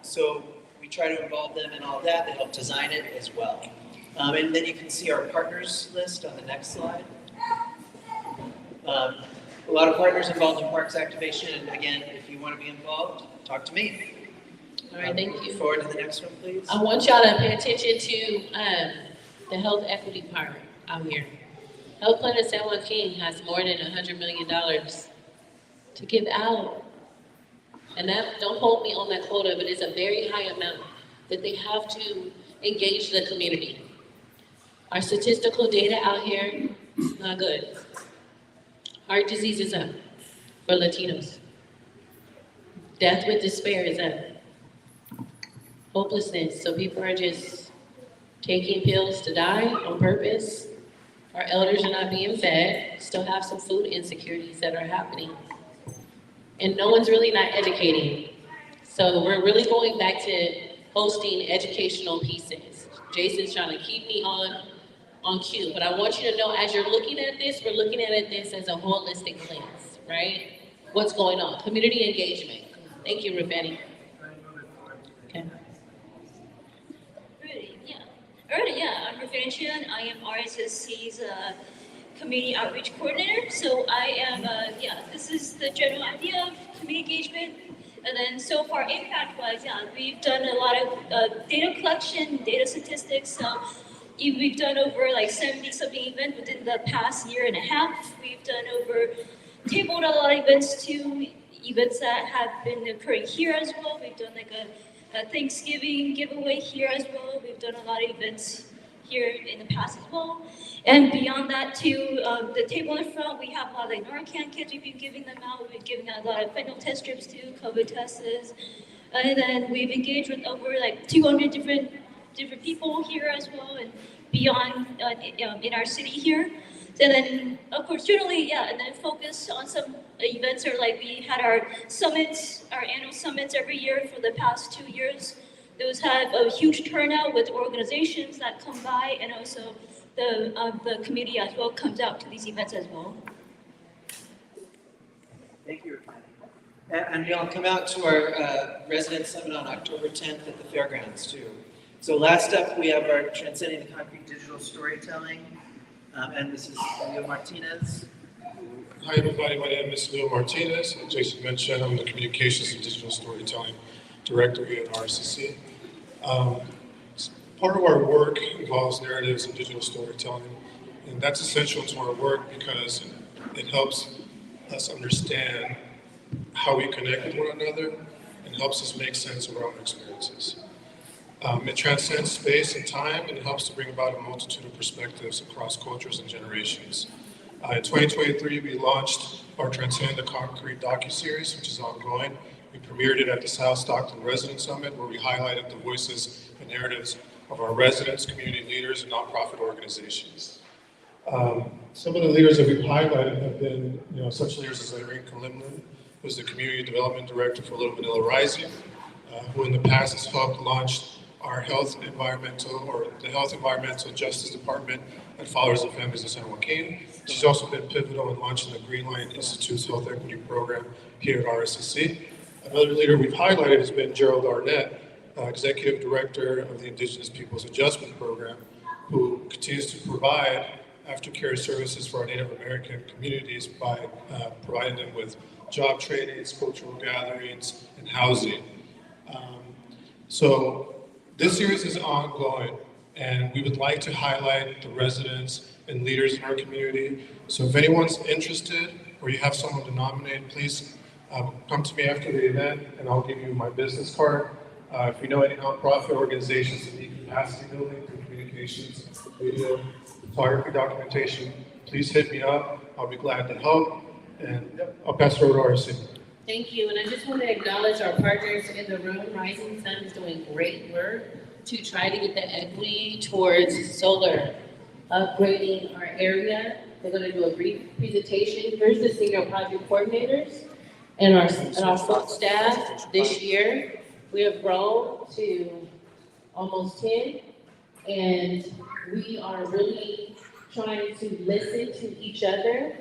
So we try to involve them in all that. They help design it as well. And then you can see our partners list on the next slide. A lot of partners involved in parks activation. And again, if you want to be involved, talk to me. All right, thank you. Forward to the next one, please. I want y'all to pay attention to the health equity part out here. Health Plan of San Joaquin has more than $100 million to give out. And that, don't hold me on that quota, but it's a very high amount that they have to engage the community. Our statistical data out here is not good. Heart disease is up for Latinos. Death with despair is up. Hopelessness, so people are just taking pills to die on purpose. Our elders are not being fed, still have some food insecurities that are happening. And no one's really not educating. So we're really going back to hosting educational pieces. Jason's trying to keep me on cue, but I want you to know as you're looking at this, we're looking at this as a holistic lens, right? What's going on? Community engagement. Thank you, Rafani. Okay. I'm Rafani Chen. I am RSSC's Community Outreach Coordinator. So I am, this is the general idea of community engagement. And then so far, impact-wise, we've done a lot of data collection, data statistics. We've done over like 70-something events within the past year and a half. We've done tabled a lot of events too, events that have been occurring here as well. We've done like Thanksgiving giveaway here as well. We've done a lot of events here in the past as well. And beyond that too, the table in front, we have a lot of like Narcan kits. We've been giving them out. We've been giving out a lot of fentanyl test strips too, COVID tests. And then we've engaged with over like 200 different people here as well and beyond in our city here. And then, of course, generally, yeah, and then focus on some events or like we had our summits, our annual summits every year for the past 2 years. Those have a huge turnout with organizations that come by, and also the community as well comes out to these events as well. Thank you. And y'all come out to our resident summit on October 10th at the fairgrounds too. So last up, we have our Transcending the Concrete Digital Storytelling. And this is Leo Martinez. Hi everybody, my name is Leo Martinez. As Jason mentioned, I'm the Communications and Digital Storytelling Director here at RSSC. Part of our work involves narratives and digital storytelling, and that's essential to our work because it helps us understand how we connect with one another and helps us make sense of our own experiences. It transcends space and time and helps to bring about a multitude of perspectives across cultures and generations. In 2023, we launched our Transcending the Concrete docuseries, which is ongoing. We premiered it at the South Stockton Resident Summit, where we highlighted the voices and narratives of our residents, community leaders, and nonprofit organizations. Some of the leaders that we've highlighted have been, such leaders as Irene Kalimlin, who's the Community Development Director for Little Manila Rising, who in the past has helped launch our the Health Environmental Justice Department at Fathers and Families of San Joaquin. She's also been pivotal in launching the Green Line Institute's Health Equity Program here at RSSC. Another leader we've highlighted has been Gerald Arnett, Executive Director of the Indigenous Peoples Adjustment Program, who continues to provide aftercare services for our Native American communities by providing them with job trainings, cultural gatherings, and housing. So this series is ongoing, and we would like to highlight the residents and leaders in our community. So if anyone's interested or you have someone to nominate, please come to me after the event and I'll give you my business card. If you know any nonprofit organizations that need capacity building through communications, video, photography, documentation, please hit me up. I'll be glad to help. And I'll pass it over to RC. Thank you, and I just want to acknowledge our partners in the room. Rising Sun is doing great work to try to get the equity towards solar, upgrading our area. They're going to do a brief presentation. Here's the senior project coordinators and our full staff this year. We have grown to almost 10, and we are really trying to listen to each other.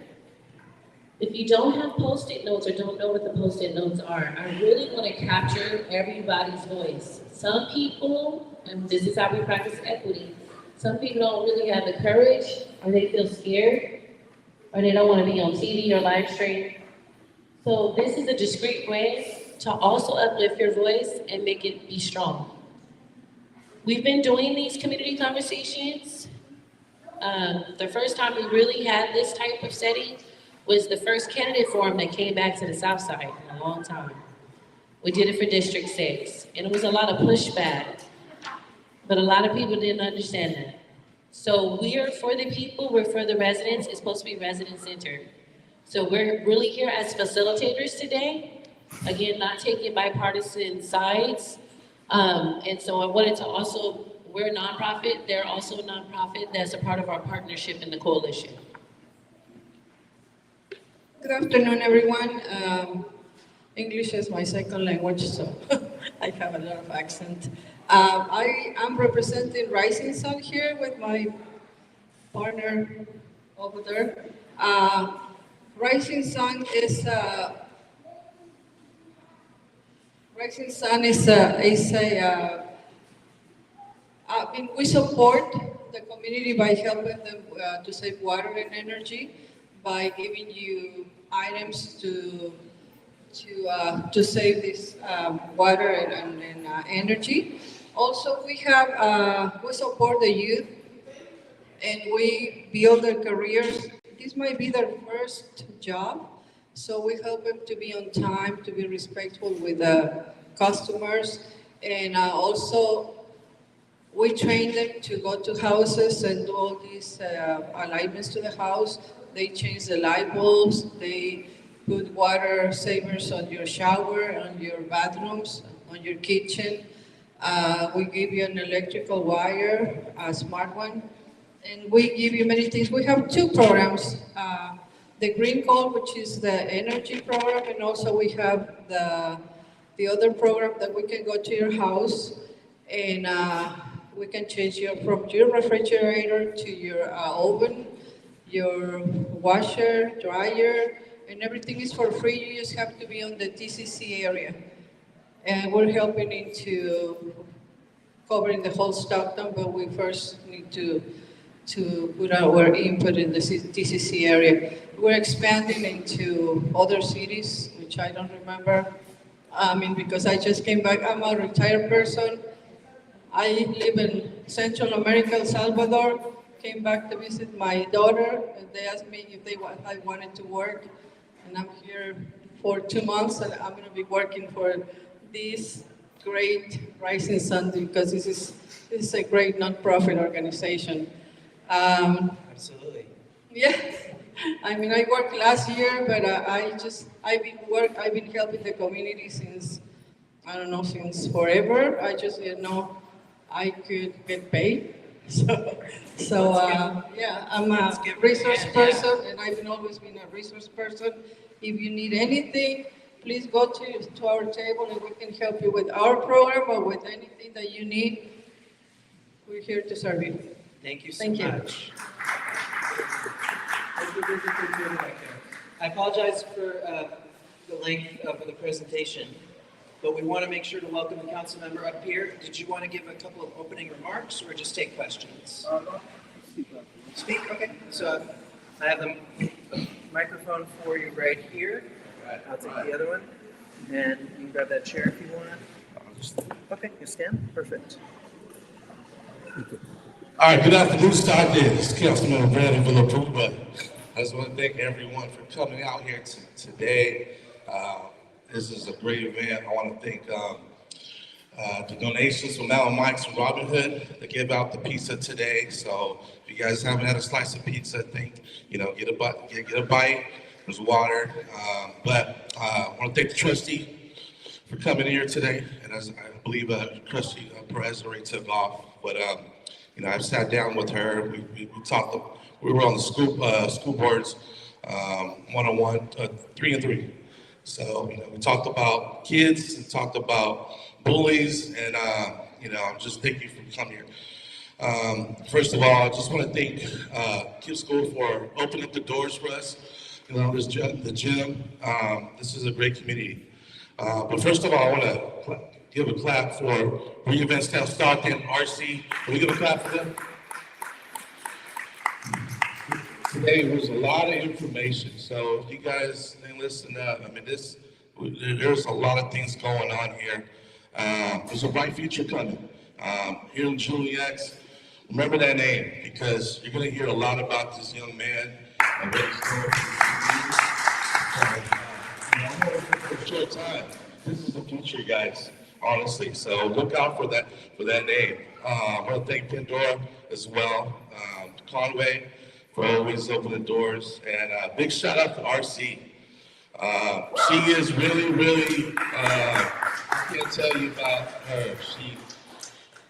If you don't have Post-it notes or don't know what the Post-it notes are, I really want to capture everybody's voice. Some people, and this is how we practice equity, some people don't really have the courage, or they feel scared, or they don't want to be on TV or live stream. So this is a discreet way to also uplift your voice and make it be strong. We've been doing these community conversations. The first time we really had this type of setting was the first candidate forum that came back to the South Side in a long time. We did it for District 6, and it was a lot of pushback, but a lot of people didn't understand that. So we're for the people, we're for the residents, it's supposed to be resident-centered. So we're really here as facilitators today, again, not taking bipartisan sides. And so I wanted to also, we're a nonprofit, they're also a nonprofit, that's a part of our partnership in the coalition. Good afternoon, everyone. English is my second language, so I have a lot of accent. I am representing Rising Sun here with my partner over there. Rising Sun is we support the community by helping them to save water and energy, by giving you items to save this water and energy. Also, we support the youth, and we build their careers. This might be their first job, so we help them to be on time, to be respectful with the customers, And also, we train them to go to houses and do all these alignments to the house. They change the light bulbs, they put water savers on your shower, on your bathrooms, on your kitchen. We give you an electrical wire, a smart one, and we give you many things. We have two programs, the Green Call, which is the energy program, and also we have the other program that we can go to your house and we can change from your refrigerator to your oven, your washer, dryer, and everything is for free. You just have to be on the TCC area. And we're helping into covering the whole Stockton, but we first need to put our input in the TCC area. We're expanding into other cities, which I don't remember. Because I just came back, I'm a retired person. I live in Central America, El Salvador. Came back to visit my daughter, and they asked me if I wanted to work. And I'm here for 2 months, and I'm going to be working for this great Rising Sun because this is a great nonprofit organization. Absolutely. Yeah, I worked last year, but I've been helping the community since forever. I just didn't know I could get paid. Yeah, I'm a resource person, and I've always been a resource person. If you need anything, please go to our table and we can help you with our program or with anything that you need. We're here to serve you. Thank you so much. I apologize for the length of the presentation, but we want to make sure to welcome the council member up here. Did you want to give a couple of opening remarks or just take questions? Speak? Okay. So I have the microphone for you right here. I'll take the other one. And you can grab that chair if you want. Okay, you stand? Perfect. All right, good afternoon, Stockton. This is Council Member Brando Villapudua. I just want to thank everyone for coming out here today. This is a great event. I want to thank the donations from Alan Mike's and Robin Hood that gave out the pizza today. So if you guys haven't had a slice of pizza, get a bite. There's water. But I want to thank the trustee for coming here today. And as I believe Trustee Perez already took off. But I've sat down with her. We talked. We were on the school boards 101, 3 and 3. So we talked about kids and talked about bullies, and I'm just thank you for coming here. First of all, I just want to thank Kids School for opening up the doors for us. The gym. This is a great community. But first of all, I want to give a clap for Reinvent South Stockton, RC. Can we give a clap for them? Today was a lot of information, so if you guys didn't listen up, there's a lot of things going on here. There's a bright future coming. Here in Juliet, remember that name, because you're going to hear a lot about this young man and what he's doing for a short time. This is the future, guys, honestly, so look out for that name. I want to thank Pandora as well, Conway, for always opening doors, and big shout out to RC. She is really, I can't tell you about her.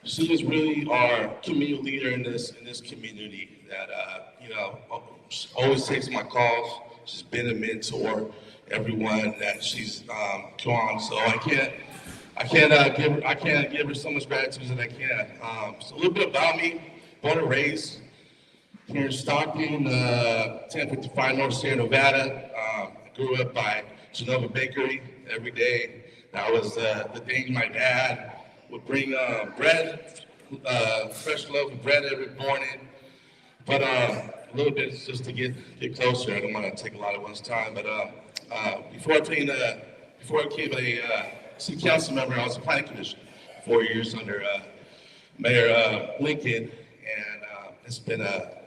She is really our community leader in this community that, always takes my calls. She's been a mentor, everyone that she's gone, so I can't give her so much gratitude as I can. So a little bit about me, born and raised here in Stockton, 1055 North Sierra Nevada. I grew up by Genova Bakery every day. That was the thing. My dad would bring bread, fresh loaf of bread every morning. But a little bit just to get closer. I don't want to take a lot of one's time. But before I became a city council member, I was a planning commission 4 years under Mayor Lincoln, and it's been a,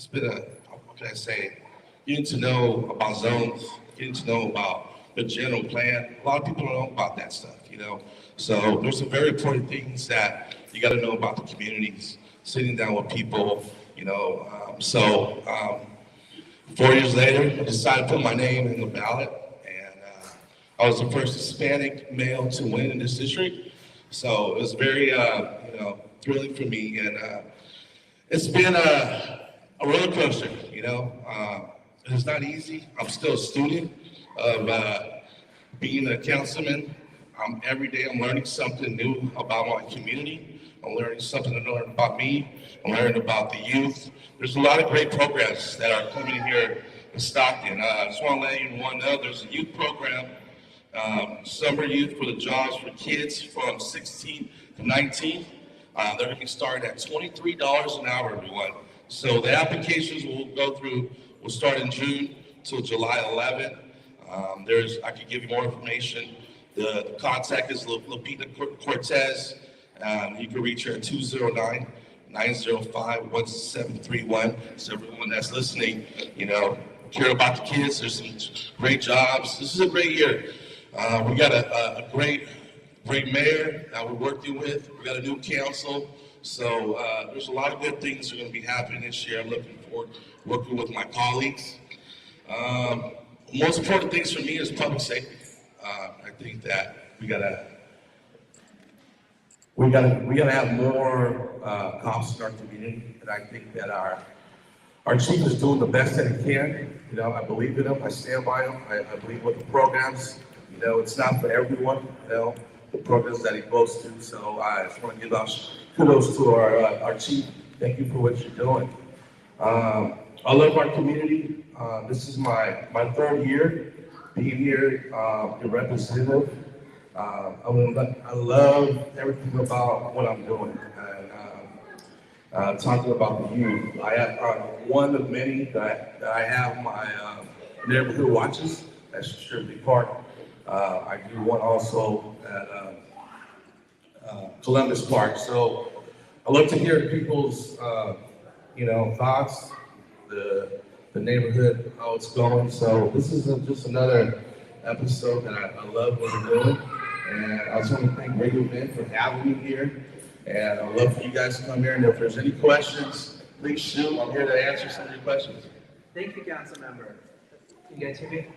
what can I say, getting to know about zones, getting to know about the general plan. A lot of people don't know about that stuff, you know. So there's some very important things that you got to know about the communities, sitting down with people, you know. 4 years later, I decided to put my name in the ballot, and I was the first Hispanic male to win in this district. So it was very, thrilling for me, and it's been a roller coaster, you know. It's not easy. I'm still a student of being a councilman. Every day I'm learning something new about my community. I'm learning something to learn about me. I'm learning about the youth. There's a lot of great programs that are coming here in Stockton. I just want to let everyone know there's a youth program, Summer Youth for the Jobs for kids from 16 to 19. They're going to be starting at $23 an hour, everyone. So the applications will start in June till July 11th. I could give you more information. The contact is Lupita Cortez. You can reach her at 209-905-1731. So everyone that's listening, you know, care about the kids. There's some great jobs. This is a great year. We got a great mayor that we're working with. We got a new council. So there's a lot of good things that are going to be happening this year. I'm looking forward to working with my colleagues. Most important things for me is public safety. I think that we gotta have more cops in our community, and I think that our chief is doing the best that he can. You know, I believe in him. I stand by him. I believe with the programs. You know, it's not for everyone. You know, the programs that he goes to. So I just want to give kudos to our chief. Thank you for what you're doing. I love our community. This is my third year being here, a representative. I love everything about what I'm doing. And talking about the youth, I have one of many that I have my neighborhood watches at Shirley Park. I do one also at Columbus Park. So I love to hear people's thoughts, the neighborhood, how it's going. So this is just another episode that I love what we're doing. And I just want to thank Radio Bend for having me here. And I'd love for you guys to come here. And if there's any questions, please shoot. I'm here to answer some of your questions. Thank you, Council Member. Can you guys hear me?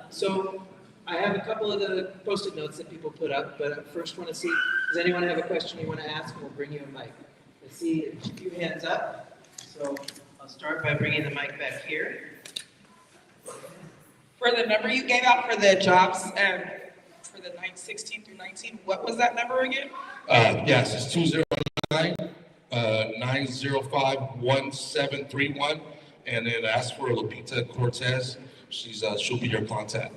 So I have a couple of the Post-it notes that people put up, but I first want to see, does anyone have a question you want to ask? We'll bring you a mic. I see a few hands up. So I'll start by bringing the mic back here. For the number you gave out for the jobs and for the 16 through 19, what was that number again? Yes, it's 209-905-1731, and then ask for Lupita Cortez. She'll be your contact.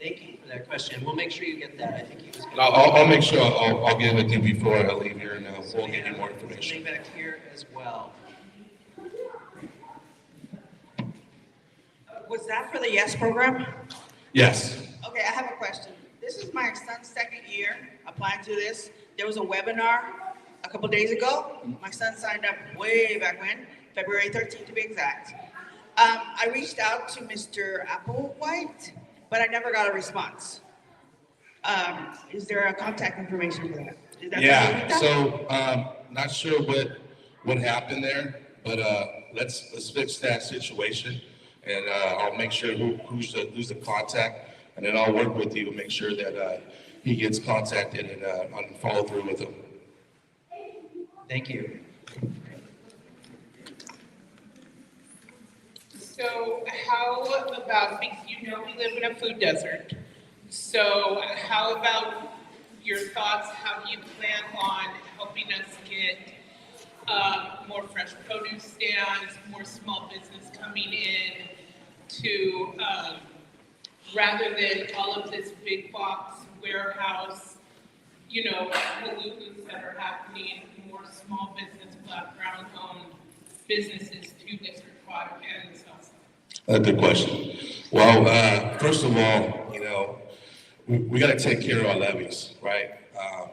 Thank you for that question. We'll make sure you get that. I think he was. I'll make sure I'll give it to you before I leave here, and we'll give you more information. Back here as well. Was that for the YES program? Yes. Okay, I have a question. This is my son's second year applying to this. There was a webinar a couple days ago. My son signed up way back when, February 13th to be exact. I reached out to Mr. Applewhite, but I never got a response. Is there a contact information for that? Is that so not sure what happened there, but let's fix that situation, and I'll make sure who's the contact, and then I'll work with you to make sure that he gets contacted and follow through with him. Thank you. So how about, because we live in a food desert, so how about your thoughts, how do you plan on helping us get more fresh produce stands, more small business coming in to, rather than all of this big box warehouse, pollutants that are happening, more small business, Black, brown owned businesses to District 5 and South. Good question. Well, first of all, we got to take care of our levies, right?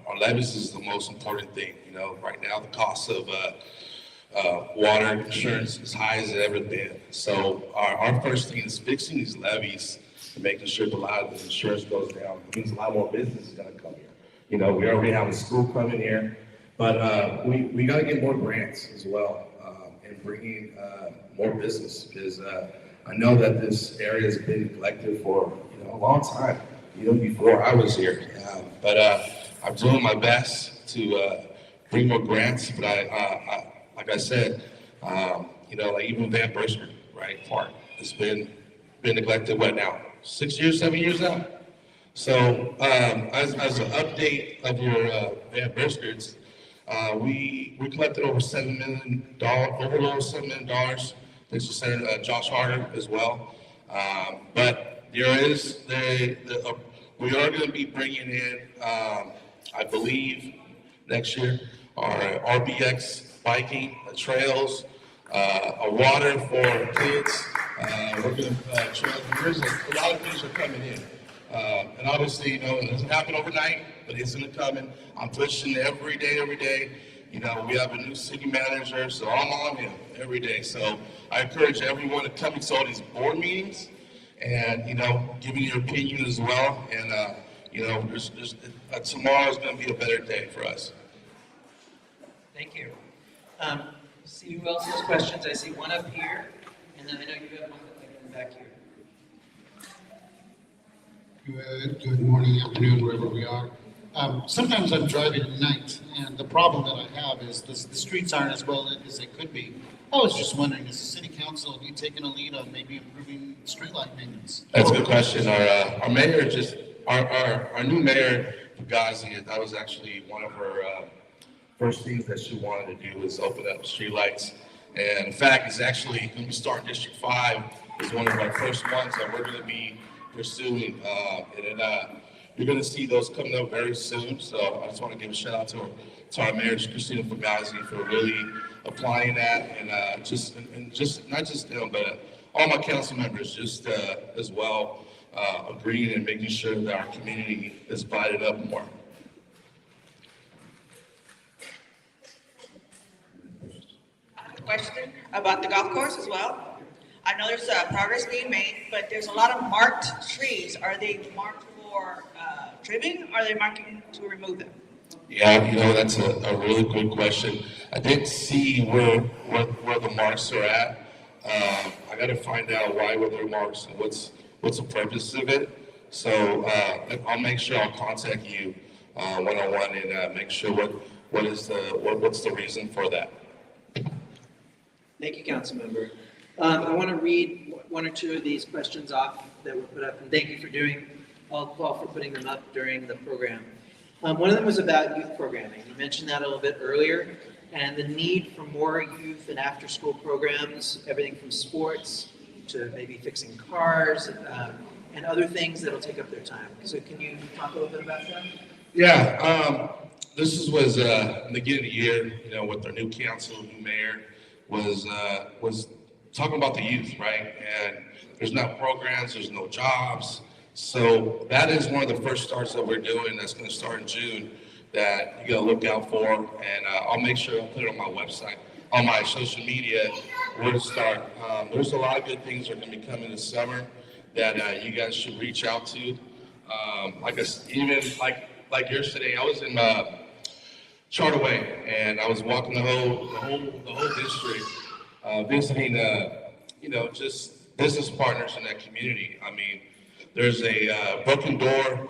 Our levies is the most important thing. Right now, the cost of Water insurance as high as it ever been. So our first thing is fixing these levies and making sure that a lot of the insurance goes down. It means a lot more business is gonna come here. You know, we already have a school coming here, but we gotta get more grants as well, and bringing more business, because I know that this area has been neglected for, you know, a long time, even before I was here. But I'm doing my best to bring more grants, but I like I said, you know, like even Van Burscher, right, Park, has been neglected, what now, 6 years, 7 years now? So as an update of your Van Burschers, we collected over $7 million, $7 million, thanks to Senator Josh Harder as well. But there is, we are going to be bringing in, I believe, next year, our RBX biking, trails, a water for kids. We're going to there's a lot of things are coming in. And obviously, you know, it doesn't happen overnight, but it's going to come in. I'm pushing every day. You know, we have a new city manager, so I'm on him every day. So I encourage everyone to come to all these board meetings and, you know, giving your opinion as well. And, you know, tomorrow is going to be a better day for us. Thank you. See who else has questions. I see one up here, and then I know you have one back here. Good morning, afternoon, wherever we are. Sometimes I'm driving at night, and the problem that I have is the streets aren't as well lit as they could be. I was just wondering, is the city council, have you taken a lead on maybe improving streetlight maintenance? That's a good question. Our mayor just, our new mayor, Fugazi, that was actually one of her first things that she wanted to do was open up streetlights. And in fact, it's actually going to be starting District 5 is one of our first ones that we're going to be pursuing. And you're going to see those coming up very soon. So I just want to give a shout out to our mayor, Christina Fugazi, for really applying that, and just not just them, but all my council members just as well agreeing and making sure that our community is divided up more. Question about the golf course as well. I know there's progress being made, but there's a lot of marked trees. Are they marked for trimming? Or are they marking to remove them? Yeah, you know, that's a really good question. I didn't see where the marks are at. I got to find out why were there marks and what's the purpose of it. So I'll make sure I'll contact you one-on-one and make sure what's the reason for that. Thank you, Councilmember. I want to read one or two of these questions off that were put up, and thank you for for putting them up during the program. One of them was about youth programming. You mentioned that a little bit earlier, and the need for more youth and after-school programs, everything from sports to maybe fixing cars and other things that'll take up their time. So can you talk a little bit about that? Yeah, this was in the beginning of the year, you know, with our new council, new mayor, was talking about the youth, right? And there's no programs, there's no jobs. So that is one of the first starts that we're doing that's going to start in June that you got to look out for. And I'll make sure I put it on my website, on my social media, where to start. There's a lot of good things that are going to be coming this summer that you guys should reach out to. Even like yesterday, I was in Charterway, and I was walking the whole district, visiting, you know, just business partners in that community. I mean, there's a broken door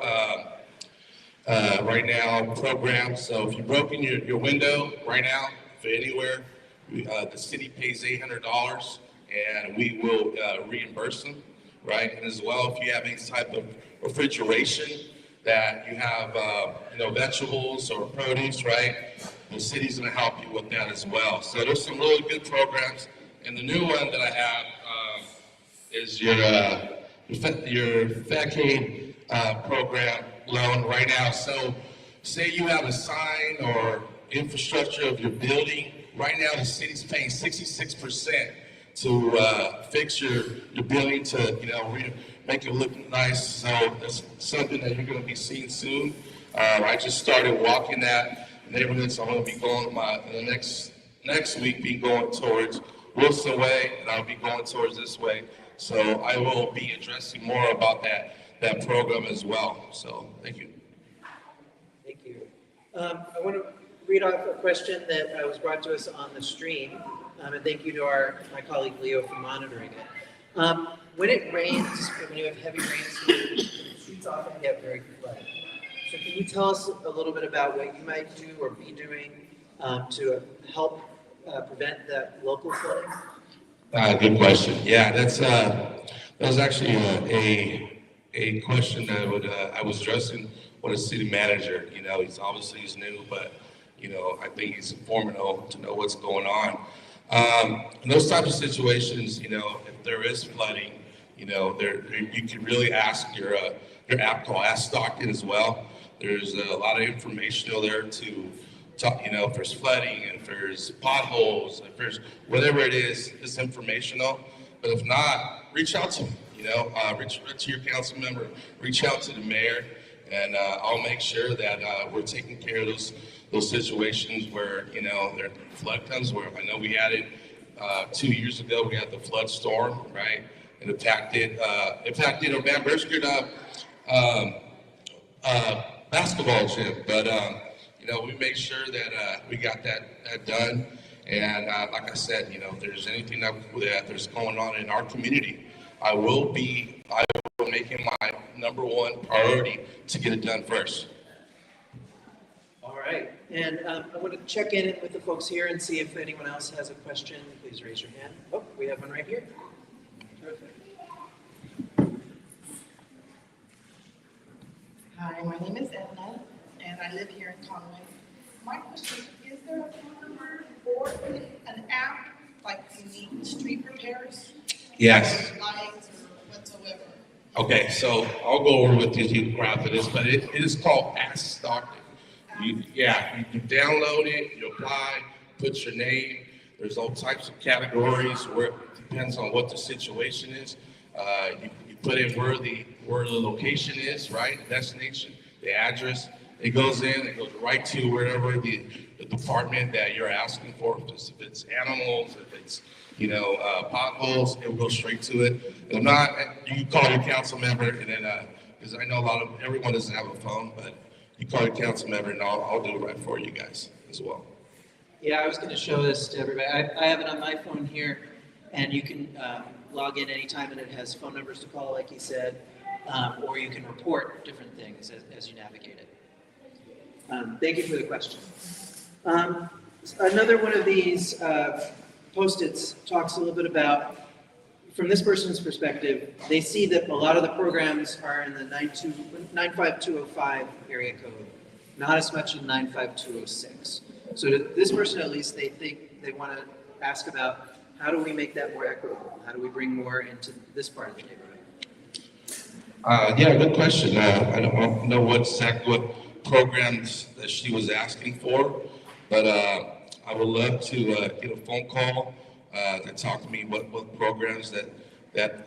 right now program. So if you broke in your window right now, for anywhere, the city pays $800, and we will reimburse them, right? And as well, if you have any type of refrigeration that you have, you know, vegetables or produce, right? The city's going to help you with that as well. So there's some really good programs, and the new one that I have is your FACAID program loan right now. So say you have a sign or infrastructure of your building. Right now, the city's paying 66% to fix your building to, you know, make it look nice. So that's something that you're going to be seeing soon. I just started walking that neighborhood, so I'm going to be going in the next next week be going towards Wilson Way, and I'll be going towards this way. So I will be addressing more about that program as well. So thank you. Thank you. I want to read off a question that was brought to us on the stream, and thank you to my colleague Leo for monitoring it. When it rains, when you have heavy rains, the streets often get very flooded. So can you tell us a little bit about what you might do or be doing to help prevent that local flooding? Good question. Yeah, that was actually a question that I was addressing with a city manager. You know, he's new, but you know, I think he's informed enough to know what's going on. In those types of situations, you know, if there is flooding, you know, you can really ask your app called Ask Stockton as well. There's a lot of information there to talk, you know, if there's flooding, if there's potholes, if there's whatever it is, it's informational. But if not, reach out to me, you know, reach to your council member, reach out to the mayor, and I'll make sure that we're taking care of those situations where, you know, the flood comes, where I know we had it 2 years ago, we had the flood storm, right? It impacted a Van Bursted basketball gym, but you know, we make sure that we got that done. And like I said, you know, if there's anything that there's going on in our community, I will make it my number one priority to get it done first. All right, and I want to check in with the folks here and see if anyone else has a question. Please raise your hand. Oh, we have one right here. Perfect. Hi, my name is Edna, and I live here in Conway. My question is there a phone number or an app like you need street repairs? Yes. Or lights or whatsoever? Okay, so I'll go over with you graph of this, but it is called Ask Stockton. You download it, you apply, put your name. There's all types of categories where it depends on what the situation is. You put in where the location is, right? The destination, the address. It goes right to wherever the department that you're asking for. If it's animals, if it's, you know, potholes, it will go straight to it. If not, you call your council member, and then because I know everyone doesn't have a phone, but you call your council member, and I'll do it right for you guys as well. Yeah, I was going to show this to everybody. I have it on my phone here, and you can log in anytime, and it has phone numbers to call, like you said, or you can report different things as you navigate it. Thank you for the question. Another one of these post-its talks a little bit about, from this person's perspective, they see that a lot of the programs are in the 95205 area code, not as much in 95206. So to this person, at least, they think they want to ask about how do we make that more equitable? How do we bring more into this part of the neighborhood? Yeah, good question. I don't know what programs that she was asking for, but I would love to get a phone call to talk to me what programs that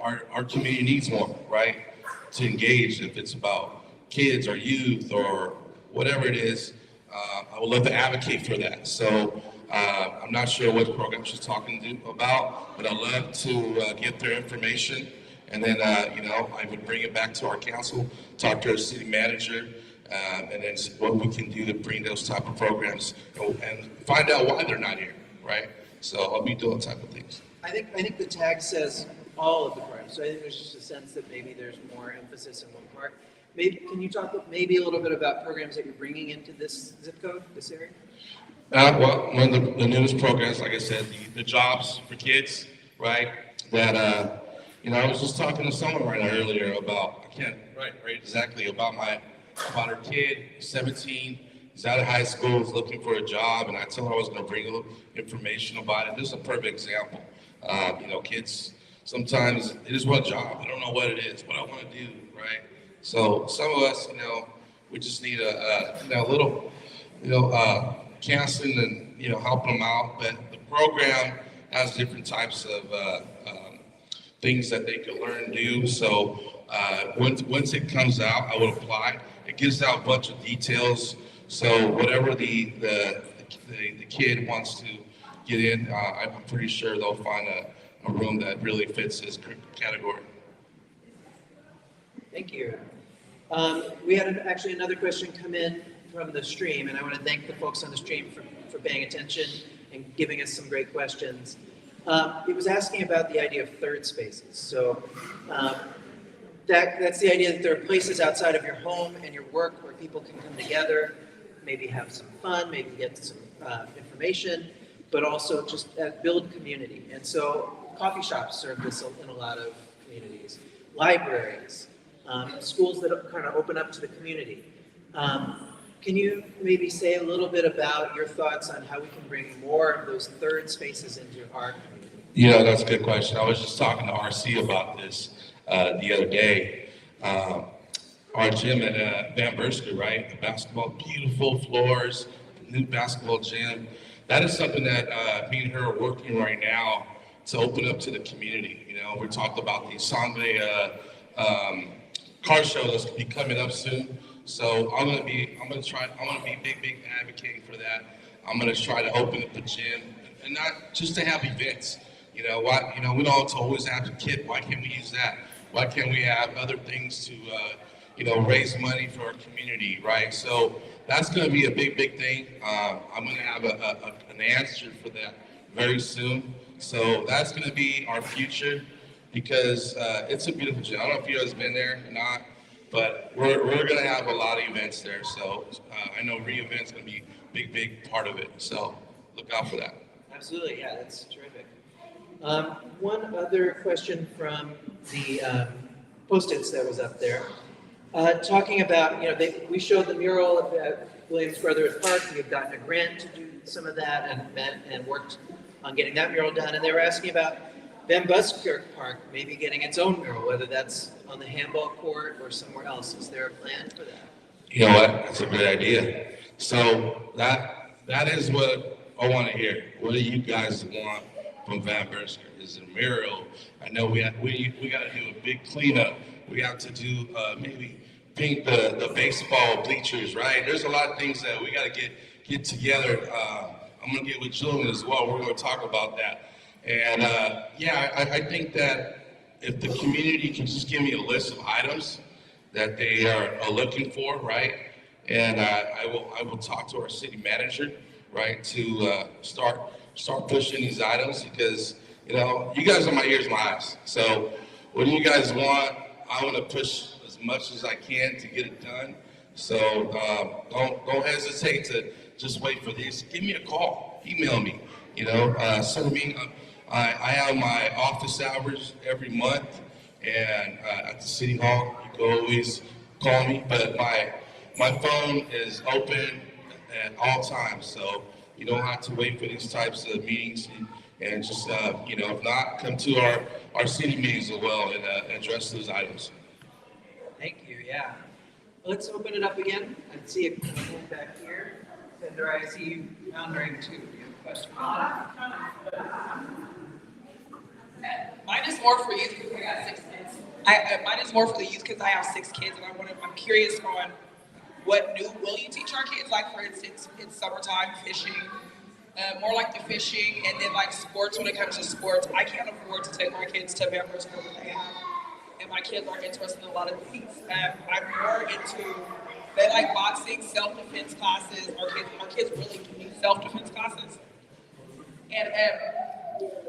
our community needs more, right? To engage, if it's about kids or youth or whatever it is, I would love to advocate for that. So I'm not sure what program she's talking about, but I'd love to get their information, and then you know, I would bring it back to our council, talk to our city manager, and then see what we can do to bring those type of programs and find out why they're not here, right? So I'll be doing type of things. I think the tag says all of the parts. So I think there's just a sense that maybe there's more emphasis in one part. Maybe can you talk maybe a little bit about programs that you're bringing into this zip code, this area? Well, one of the newest programs, like I said, the jobs for kids, right? That you know, I was just talking to someone right earlier about, I can't write exactly about her kid, 17, he's out of high school, he's looking for a job, and I told her I was going to bring a little information about it. This is a perfect example. You know, kids sometimes they just want a job. I don't know what it is, what I want to do, right? So some of us, you know, we just need a little, counseling and, you know, helping them out. But the program has different types of things that they can learn and do. So once it comes out, I will apply. It gives out a bunch of details. So whatever the kid wants to get in, I'm pretty sure they'll find a room that really fits this category. Thank you. We had actually another question come in from the stream, and I want to thank the folks on the stream for paying attention and giving us some great questions. It was asking about the idea of third spaces. So that's the idea that there are places outside of your home and your work where people can come together, maybe have some fun, maybe get some information, but also just build community. And so coffee shops serve this in a lot of communities, libraries, schools that kind of open up to the community. Can you maybe say a little bit about your thoughts on how we can bring more of those third spaces into our community? Yeah, that's a good question. I was just talking to RC about this the other day. Our gym at Van Bersker, right? The basketball, beautiful floors, new basketball gym. That is something that me and her are working right now to open up to the community. You know, we talked about the Sunday car show that's gonna be coming up soon. So I'm gonna be big advocating for that. I'm gonna try to open up the gym and not just to have events. You know, we don't always have a kit. Why can't we use that? Why can't we have other things to, raise money for our community, right? So that's going to be a big thing. I'm going to have an answer for that very soon. So that's going to be our future because it's a beautiful gym. I don't know if you guys have been there or not, but we're going to have a lot of events there. So I know re-event's going to be a big part of it. So look out for that. Absolutely, yeah, that's terrific. One other question from the Post-its that was up there, talking about, we showed the mural at Williams Brothers Park. We have gotten a grant to do some of that and met and worked on getting that mural done. And they were asking about Van Buskirk Park maybe getting its own mural, whether that's on the handball court or somewhere else. Is there a plan for that? You know what? That's a great idea. So that is what I want to hear. What do you guys want from Van Bersker? Is it a mural? I know we got to do a big cleanup. We have to do maybe paint the baseball bleachers, right? There's a lot of things that we got to get together. I'm gonna get with Julian as well. We're gonna talk about that. And I think that if the community can just give me a list of items that they are looking for, right? And I will talk to our city manager, right, to start pushing these items because you guys are my ears, my eyes. So what do you guys want? I want to push as much as I can to get it done. So don't hesitate to just wait for these. Give me a call, email me. Send me. I have my office hours every month, and at the city hall, you can always call me. But my phone is open at all times, so you don't have to wait for these types of meetings. And just if not, come to our city meetings as well and address those items. Thank you. Yeah. Let's open it up again and see if you can back here. Fender, I see you pondering too. You have a question? Mine is more for youth because I got 6 kids. Mine is more for the youth because I have 6 kids, and I'm curious on what new will you teach our kids? Like, for instance, it's summertime fishing, more like the fishing, and then like sports. When it comes to sports, I can't afford to take my kids to Van Bersker that they have, and my kids are interested in a lot of things. I'm more into, they like boxing, self-defense classes. Our kids really need self-defense classes. And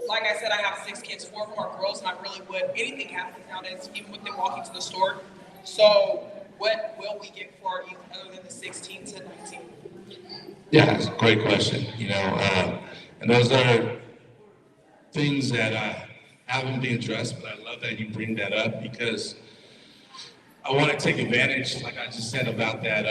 like I said, I have 6 kids, 4 of them are girls, and I really would, anything happens nowadays, even with them walking to the store. So what will we get for our youth other than the 16 to 19? Yeah, that's a great question. And those are things that haven't been addressed, but I love that you bring that up because I want to take advantage, like I just said about that,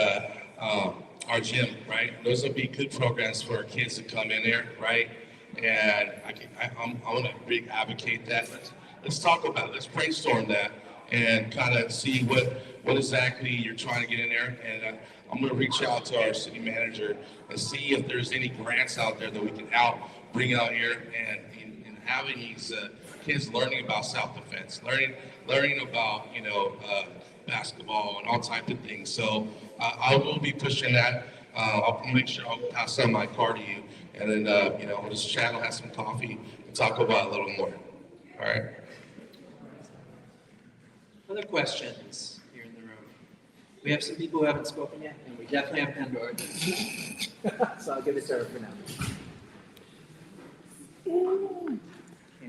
our gym, right? Those will be good programs for our kids to come in there, right? And I want to big advocate that. Let's talk about it. Let's brainstorm that and kind of see what exactly you're trying to get in there. And I'm going to reach out to our city manager and see if there's any grants out there that we can bring out here and having these kids learning about self-defense, learning about basketball and all types of things. So I will be pushing that. I'll make sure I'll pass on my card to you, and then we'll just chat, we'll have some coffee, and talk about it a little more. All right. Other questions here in the room? We have some people who haven't spoken yet, and we definitely have Pandora. So I'll give it to her for now.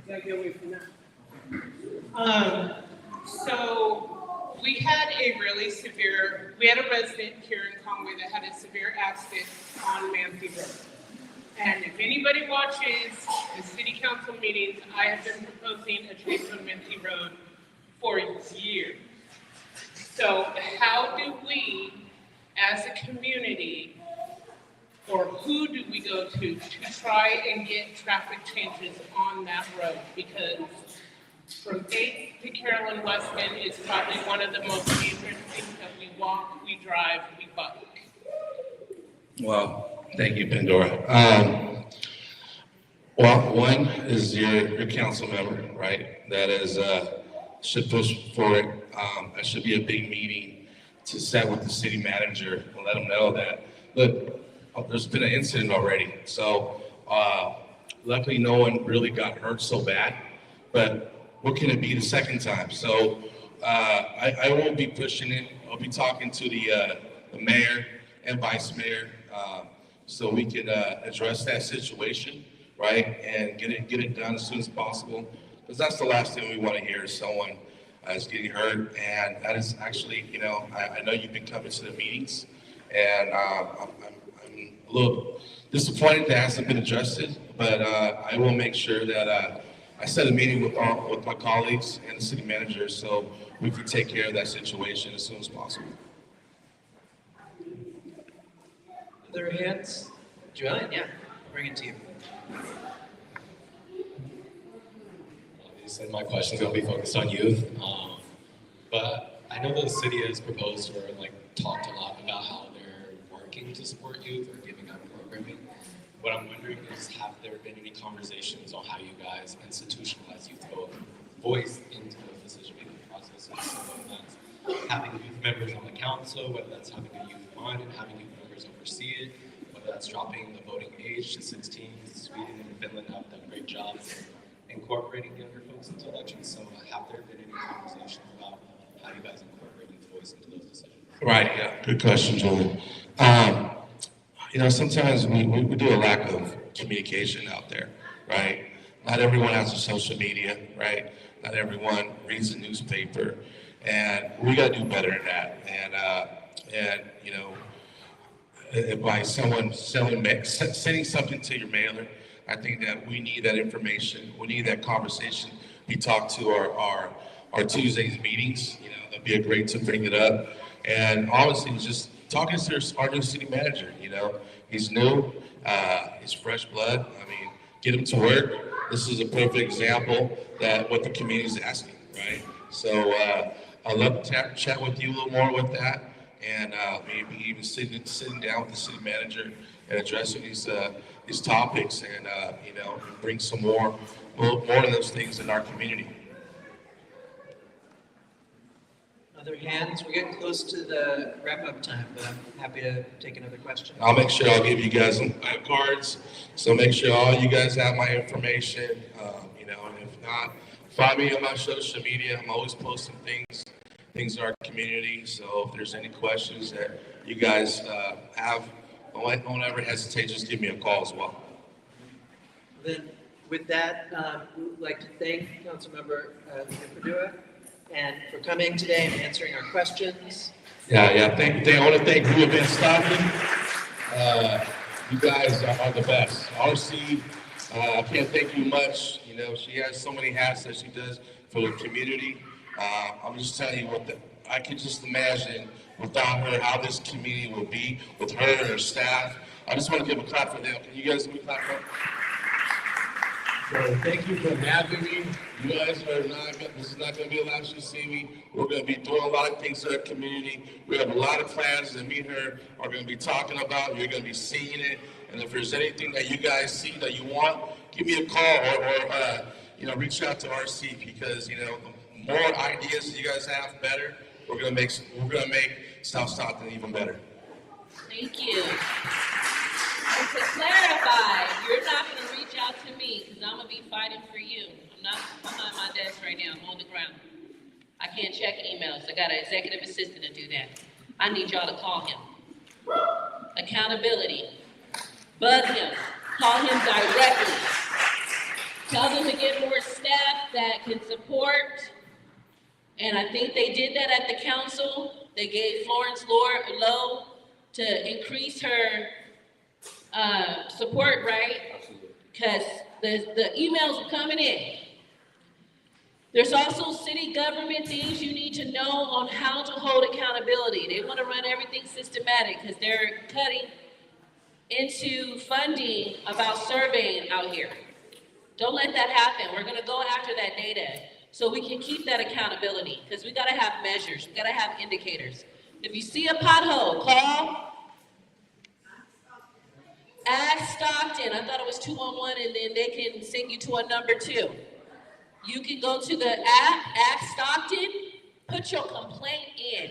Gotta get away from that. So we had a resident here in Conway that had a severe accident on Manthey Road. And if anybody watches the city council meetings, I have been proposing a change on Manthey Road for years. So how do we, as a community, or who do we go to try and get traffic changes on that road? Because from 8th to Carolyn Westman is probably one of the most dangerous things that we walk, we drive, we bike. Well, thank you, Pandora. Well, one is your council member, right? That is should push for it. That should be a big meeting to set with the city manager and let them know that, look, there's been an incident already. So luckily no one really got hurt so bad, but what can it be the second time? So I won't be pushing it. I'll be talking to the mayor and vice mayor so we can address that situation, right? And get it done as soon as possible. Because that's the last thing we want to hear is someone is getting hurt. And that is actually, I know you've been coming to the meetings, and I'm a little disappointed that hasn't been adjusted, but I will make sure that I set a meeting with my colleagues and the city manager so we can take care of that situation as soon as possible. Other hands? Julian, yeah, bring it to you. Obviously, my question's gonna be focused on youth, but I know the city has proposed or talked a lot about how they're working to support youth or giving out programming. What I'm wondering is, have there been any conversations on how you guys institutionalize youth voice into the decision-making process? So whether that's having youth members on the council, whether that's having a youth fund and having youth members oversee it, whether that's dropping the voting age to 16. Sweden and Finland have done great jobs incorporating younger folks into elections. So have there been any conversations about how you guys incorporate youth voice into those decisions? Right, yeah, good question, Julian. Sometimes we do a lack of communication out there, right? Not everyone has a social media, right? Not everyone reads the newspaper, and we got to do better than that. And by someone sending something to your mailer, I think that we need that information. We need that conversation. We talk to our Tuesdays meetings. That'd be a great to bring it up. And honestly, just talking to our new city manager. He's new, he's fresh blood. I mean, get him to work. This is a perfect example that what the community is asking, right? So I'd love to chat with you a little more with that, and maybe even sitting down with the city manager and addressing these topics, and bring some more of those things in our community. Other hands? We're getting close to the wrap-up time, but I'm happy to take another question. I'll make sure I'll give you guys some cards, so make sure all you guys have my information. And if not, find me on my social media. I'm always posting things in our community. So if there's any questions that you guys have, don't ever hesitate. Just give me a call as well. Then, with that, we would like to thank Council Member Brando and for coming today and answering our questions. Yeah. I want to thank you, Ben Stockton. You guys are the best. RC, I can't thank you much. She has so many hats that she does for the community. I'm just telling you I can just imagine without her how this community will be with her and her staff. I just want to give a clap for them. Can you guys give me a clap for them? So thank you for having me. You guys this is not going to be the last you see me. We're going to be doing a lot of things to our community. We have a lot of plans that me and her are going to be talking about. You're going to be seeing it. And if there's anything that you guys see that you want, give me a call or reach out to RC, because, the more ideas that you guys have, better. We're going to make South Stockton even better. Thank you. And to clarify, you're not going to reach out to me because I'm going to be fighting for you. I'm not behind my desk right now. I'm on the ground. I can't check emails. I got an executive assistant to do that. I need y'all to call him. Accountability. Bug him. Call him directly. Tell them to get more staff that can support. And I think they did that at the council. They gave Florence Lowe to increase her support, right? Because the emails are coming in. There's also city government things you need to know on how to hold accountability. They want to run everything systematic because they're cutting into funding about surveying out here. Don't let that happen. We're going to go after that data so we can keep that accountability because we got to have measures. We got to have indicators. If you see a pothole, call Ask Stockton. I thought it was 211 and then they can send you to a number 2. You can go to the app, Ask Stockton, put your complaint in.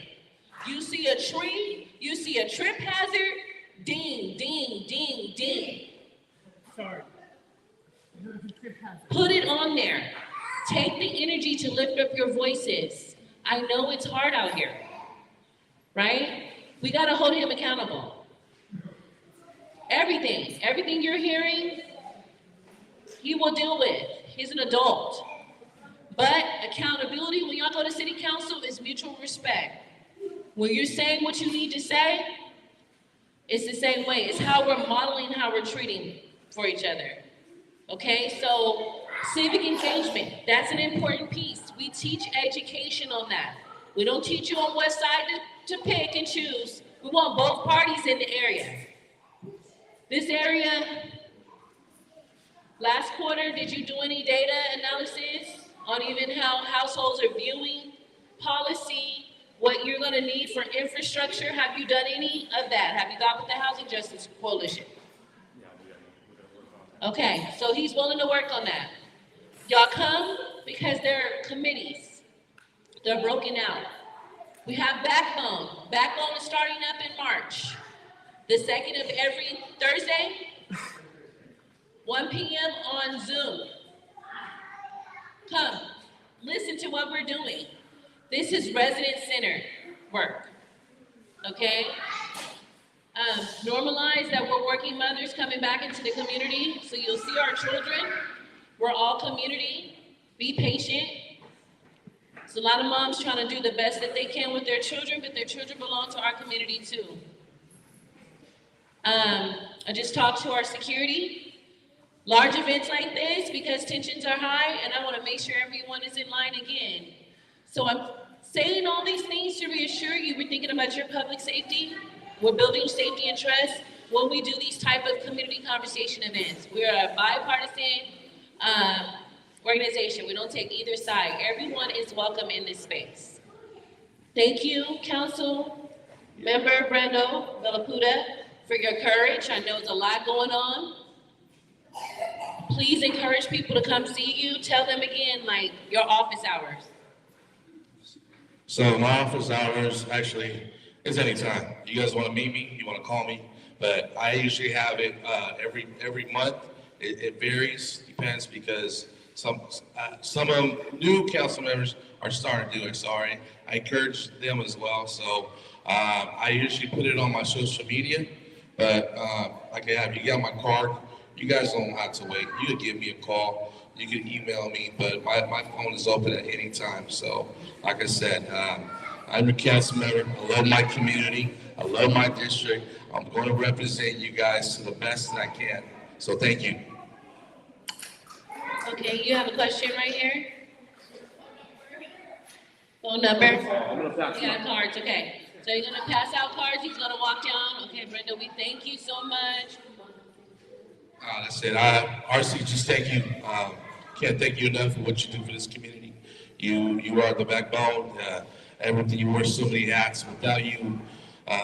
You see a tree, you see a trip hazard, ding, ding, ding, ding. Sorry. Put it on there. Take the energy to lift up your voices. I know it's hard out here, right? We gotta hold him accountable. Everything you're hearing, he will deal with. He's an adult. But accountability, when y'all go to city council, is mutual respect. When you're saying what you need to say, it's the same way. It's how we're modeling how we're treating for each other. Okay, so civic engagement, that's an important piece. We teach education on that. We don't teach you on what side to pick and choose. We want both parties in the area. This area, last quarter, did you do any data analysis on even how households are viewing policy, what you're gonna need for infrastructure? Have you done any of that? Have you got with the Housing Justice Coalition? Okay, so he's willing to work on that. Y'all come because there are committees. They're broken out. We have Backbone. Backbone is starting up in March. The second of every Thursday, 1 p.m. on Zoom. Come, listen to what we're doing. This is resident-centered work, okay? Normalize that we're working mothers coming back into the community, so you'll see our children. We're all community. Be patient. There's a lot of moms trying to do the best that they can with their children, but their children belong to our community too. I just talked to our security. Large events like this, because tensions are high, and I want to make sure everyone is in line again. So I'm saying all these things to reassure you we're thinking about your public safety. We're building safety and trust when we do these type of community conversation events. We're a bipartisan organization. We don't take either side. Everyone is welcome in this space. Thank you, Council Member Brando Villapudua, for your courage. I know there's a lot going on. Please encourage people to come see you. Tell them again, like, your office hours. So my office hours actually is anytime. You guys want to meet me, you want to call me, but I usually have it every month. It varies, depends, because some of them new council members are starting to do it. Sorry, I encourage them as well. So I usually put it on my social media, but like I have, you got my card. You guys don't have to wait. You can give me a call. You can email me, but my phone is open at any time. So, like I said, I'm a council member. I love my community. I love my district. I'm going to represent you guys to the best that I can. So, thank you. Okay, you have a question right here? Phone number? You got cards, okay. So you're gonna pass out cards, he's gonna walk down. Okay, Brenda, we thank you so much. That's it. RC, just thank you. Can't thank you enough for what you do for this community. You are the backbone. Everything, you wear so many hats. Without you,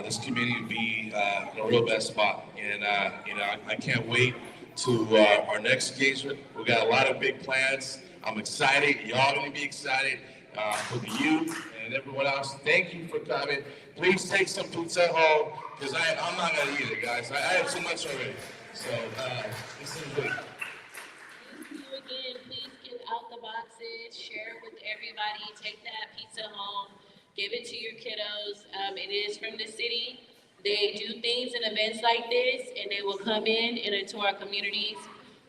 this community would be in a real bad spot. And I can't wait to our next engagement. We got a lot of big plans. I'm excited. Y'all gonna be excited for the youth and everyone else, thank you for coming. Please take some pizza home, because I'm not gonna eat it, guys. I have too much already. So, this is good. Thank you again. Please get out the boxes, share it with everybody, take that pizza home, give it to your kiddos. It is from the city. They do things and events like this, and they will come in and into our communities.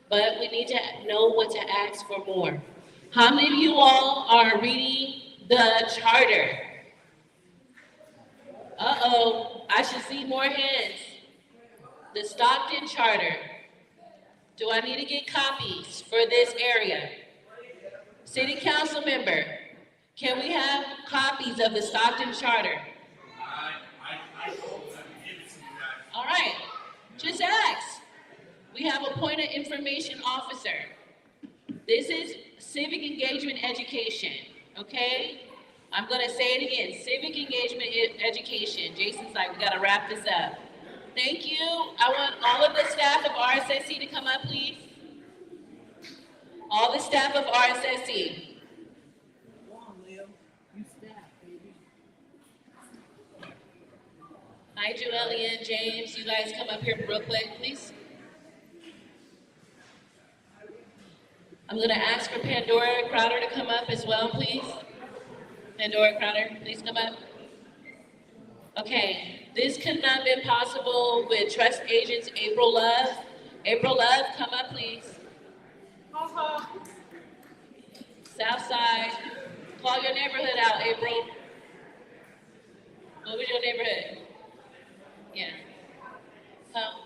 But we need to know what to ask for more. How many of you all are reading the charter? Uh-oh, I should see more hands. The Stockton Charter. Do I need to get copies for this area? City Council Member, can we have copies of the Stockton Charter? All right, just ask. We have a point of information officer. This is civic engagement education, okay? I'm gonna say it again, civic engagement education. Jason's like, we gotta wrap this up. Thank you. I want all of the staff of RSSC to come up, please. All the staff of RSSC. Hi, Joellian, James, you guys come up here real quick, please. I'm gonna ask for Pandora Crowder to come up as well, please. Pandora Crowder, please come up. Okay, this could not have been possible with trust agents April Love. April Love, come up, please. Southside, call your neighborhood out, April. What was your neighborhood? Yeah.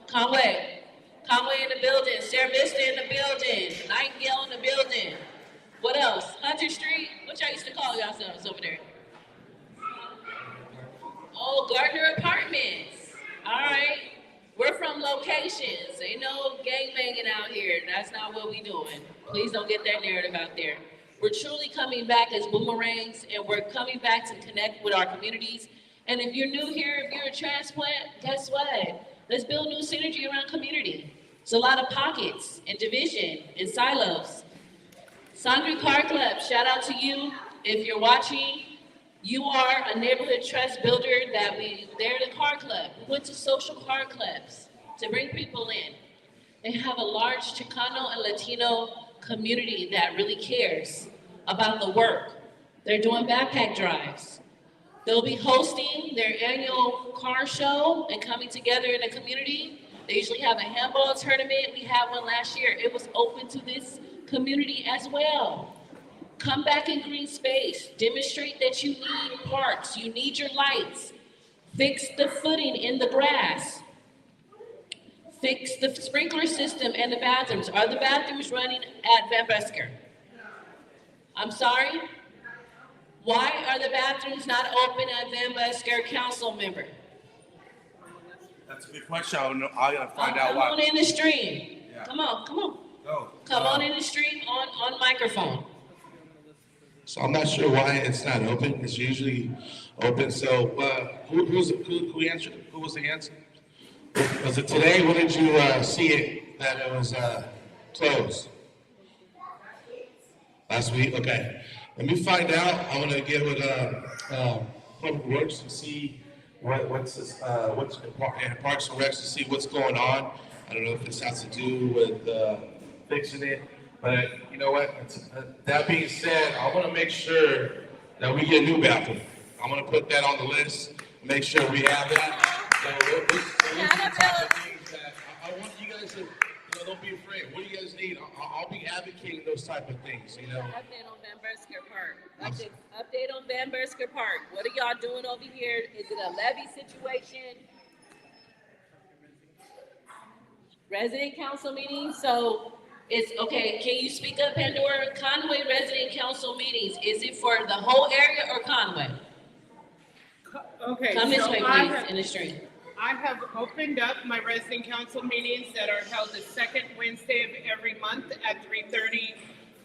Conway. Conway in the building. Sarah Vista in the building. Nightingale in the building. What else? Hunter Street. What y'all used to call yourselves over there? Oh, Gardner Apartments. All right. We're from locations. Ain't no gangbanging out here. That's not what we doing. Please don't get that narrative out there. We're truly coming back as boomerangs, and we're coming back to connect with our communities. And if you're new here, if you're a transplant, guess what? Let's build new synergy around community. It's a lot of pockets and division and silos. Sangre Car Club, shout out to you. If you're watching, you are a neighborhood trust builder they're the car club. We went to social car clubs to bring people in. They have a large Chicano and Latino community that really cares about the work. They're doing backpack drives. They'll be hosting their annual car show and coming together in a community. They usually have a handball tournament. We had one last year. It was open to this community as well. Come back in green space. Demonstrate that you need parks. You need your lights. Fix the footing in the grass. Fix the sprinkler system and the bathrooms. Are the bathrooms running at Van Busker? I'm sorry? Why are the bathrooms not open at Van Busker, Council Member? That's a good question. I gotta find out why. Come on in the stream. Yeah. Come on. Go. Come on in the stream on microphone. So I'm not sure why it's not open. It's usually open. So who answered? Who was the answer? Was it today? When did you see it that it was closed? Last week. Okay. Let me find out. I'm gonna get with Public Works and see what's in Parks and Recs to see what's going on. I don't know if this has to do with fixing it, but you know what? That being said, I want to make sure that we get a new bathroom. I'm gonna put that on the list. Make sure we have that. So these are the type of things that I want you guys to. Don't be afraid. What do you guys need? I'll be advocating those type of things, you know. Update on Van Busker Park. Update on Van Busker Park. What are y'all doing over here? Is it a levy situation? Resident council meetings? So it's okay. Can you speak up, Pandora? Conway resident council meetings. Is it for the whole area or Conway? Okay. Come this so way, please, in the stream. I have opened up my resident council meetings that are held the second Wednesday of every month at 3:30.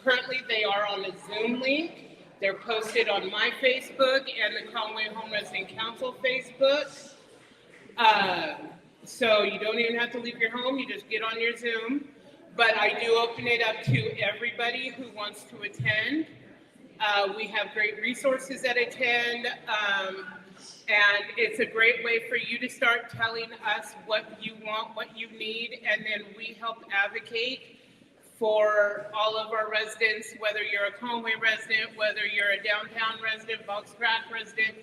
Currently, they are on a Zoom link. They're posted on my Facebook and the Conway Home Resident Council Facebook. So you don't even have to leave your home. You just get on your Zoom. But I do open it up to everybody who wants to attend. We have great resources that attend, and it's a great way for you to start telling us what you want, what you need, and then we help advocate for all of our residents, whether you're a Conway resident, whether you're a downtown resident, Box Crack resident,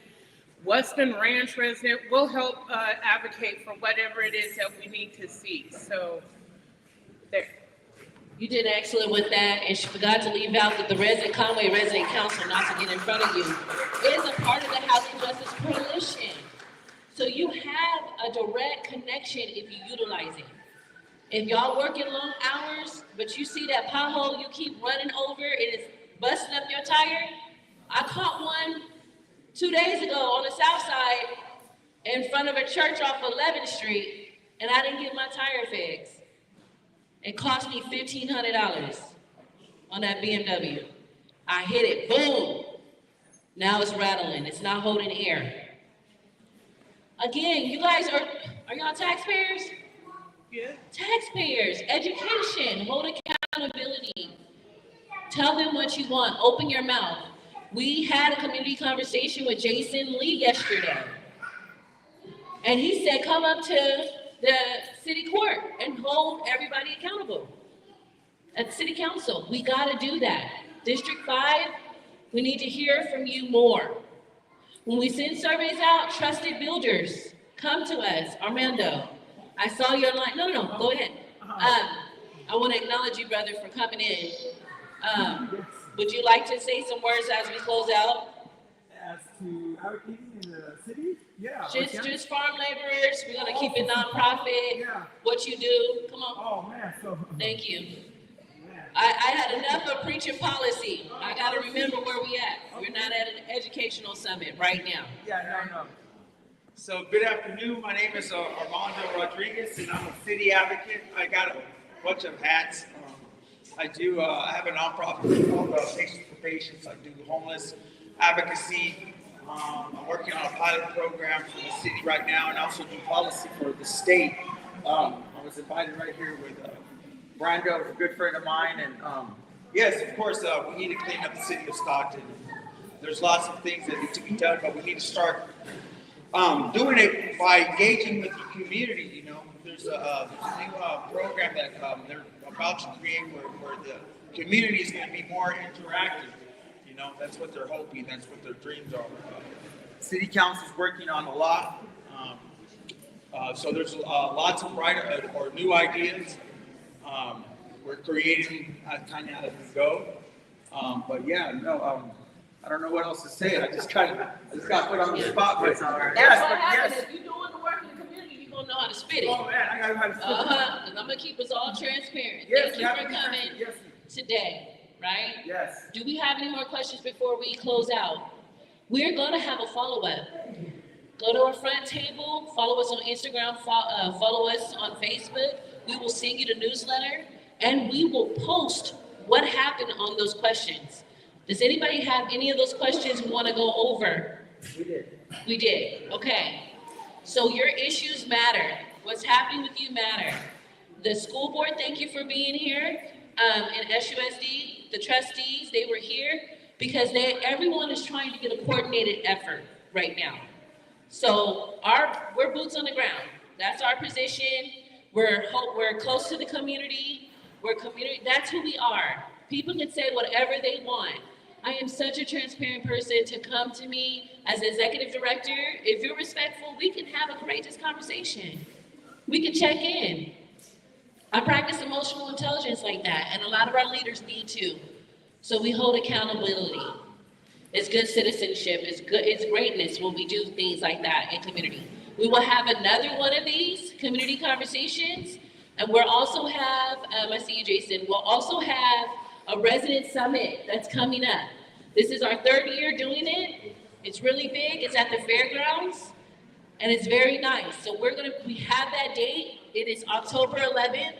Weston Ranch resident. We'll help advocate for whatever it is that we need to see. So there. You did excellent with that, and she forgot to leave out that the Conway Resident Council, not to get in front of you, is a part of the Housing Justice Coalition. So you have a direct connection if you utilize it. If y'all work in long hours, but you see that pothole you keep running over, it is busting up your tire. I caught one 2 days ago on the south side in front of a church off 11th Street, and I didn't get my tire fixed. It cost me $1,500 on that BMW. I hit it, boom. Now it's rattling, it's not holding air. Again, you guys are y'all taxpayers? Yeah. Taxpayers, education, hold accountability. Tell them what you want, open your mouth. We had a community conversation with Jason Lee yesterday. And he said, come up to the city court and hold everybody accountable. At city council, we gotta do that. District 5, we need to hear from you more. When we send surveys out, trusted builders, come to us. Armando, I saw your line. No, go ahead. I want to acknowledge you, brother, for coming in. Would you like to say some words as we close out? As to advocating in the city? Yeah. Just farm laborers. We're going to keep it nonprofit. Yeah. What you do. Come on. Oh, man. Thank you. I had enough of preaching policy. I got to remember where we at. We're not at an educational summit right now. Yeah, no. So good afternoon. My name is Armando Rodriguez, and I'm a city advocate. I got a bunch of hats. I have a nonprofit called Patients for Patients. I do homeless advocacy. I'm working on a pilot program for the city right now, and also do policy for the state. I was invited right here with Brando, a good friend of mine, and yes, of course, we need to clean up the city of Stockton. There's lots of things that need to be done, but we need to start doing it by engaging with the community. You know, there's a new program that they're about to create where the community is going to be more interactive. You know, that's what they're hoping. That's what their dreams are. City Council is working on a lot. So there's lots of bright or new ideas. We're creating kind of as we go. But yeah, no. I don't know what else to say. I just got put on the spot. But Yes. If you're doing the work in the community, you're gonna know how to spit it. Oh man, I got to know how to spit it. And I'm gonna keep us all transparent. Yes, Thank you for coming today, right? Yes. Do we have any more questions before we close out? We're gonna have a follow-up. Go to our front table, follow us on Instagram, follow us on Facebook. We will send you the newsletter, and we will post what happened on those questions. Does anybody have any of those questions we want to go over? We did. Okay. So your issues matter. What's happening with you matter. The school board, thank you for being here. And SUSD, the trustees, they were here because everyone is trying to get a coordinated effort right now. So we're boots on the ground. That's our position. We're close to the community. That's who we are. People can say whatever they want. I am such a transparent person to come to me as executive director. If you're respectful, we can have a courageous conversation. We can check in. I practice emotional intelligence like that, and a lot of our leaders need to. So we hold accountability. It's good citizenship. It's greatness when we do things like that in community. We will have another one of these community conversations, and we'll also have, I see you, Jason, we'll also have a resident summit that's coming up. This is our 3rd year doing it. It's really big. It's at the fairgrounds, and it's very nice. So we have that date. It is October 11th,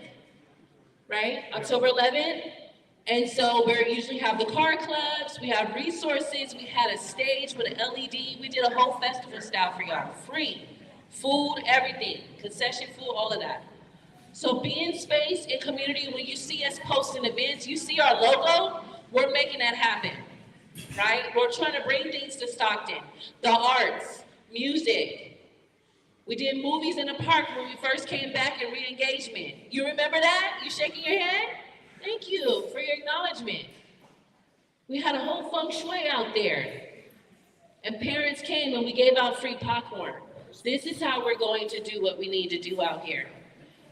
right? October 11th. And so we usually have the car clubs, we have resources, we had a stage with an LED. We did a whole festival style for y'all, free. Food, everything, concession food, all of that. So be in space, in community. When you see us posting events, you see our logo, we're making that happen. right? We're trying to bring things to Stockton. The arts, music. We did movies in the park when we first came back in re-engagement. You remember that? You shaking your head? Thank you for your acknowledgement. We had a whole feng shui out there. And parents came and we gave out free popcorn. This is how we're going to do what we need to do out here.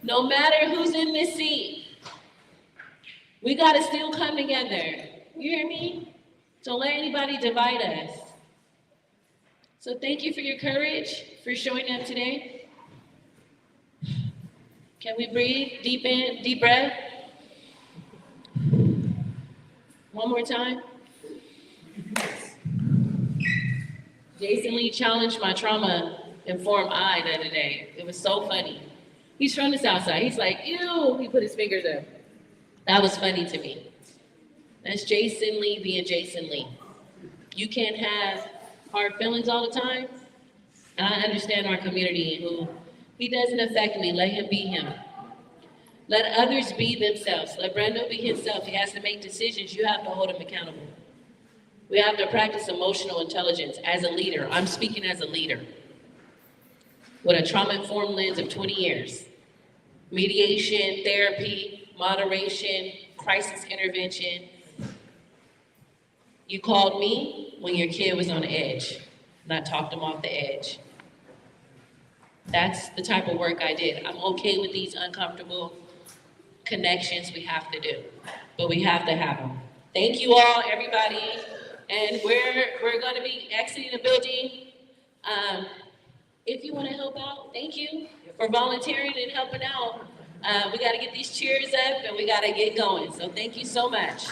No matter who's in this seat, we gotta still come together. You hear me? Don't let anybody divide us. So thank you for your courage, for showing up today. Can we breathe? Deep in, deep breath. One more time. Jason Lee challenged my trauma-informed eye the other day. It was so funny. He's from the South Side. He's like, ew, he put his fingers up. That was funny to me. That's Jason Lee being Jason Lee. You can't have hard feelings all the time. And I understand our community who, he doesn't affect me, let him be him. Let others be themselves. Let Brando be himself. He has to make decisions. You have to hold him accountable. We have to practice emotional intelligence as a leader. I'm speaking as a leader with a trauma-informed lens of 20 years. Mediation, therapy, moderation, crisis intervention. You called me when your kid was on the edge, and I talked them off the edge. That's the type of work I did. I'm okay with these uncomfortable connections we have to do, but we have to have them. Thank you all, everybody. And we're gonna be exiting the building. If you wanna help out, thank you for volunteering and helping out. We gotta get these chairs up and we gotta get going. So thank you so much.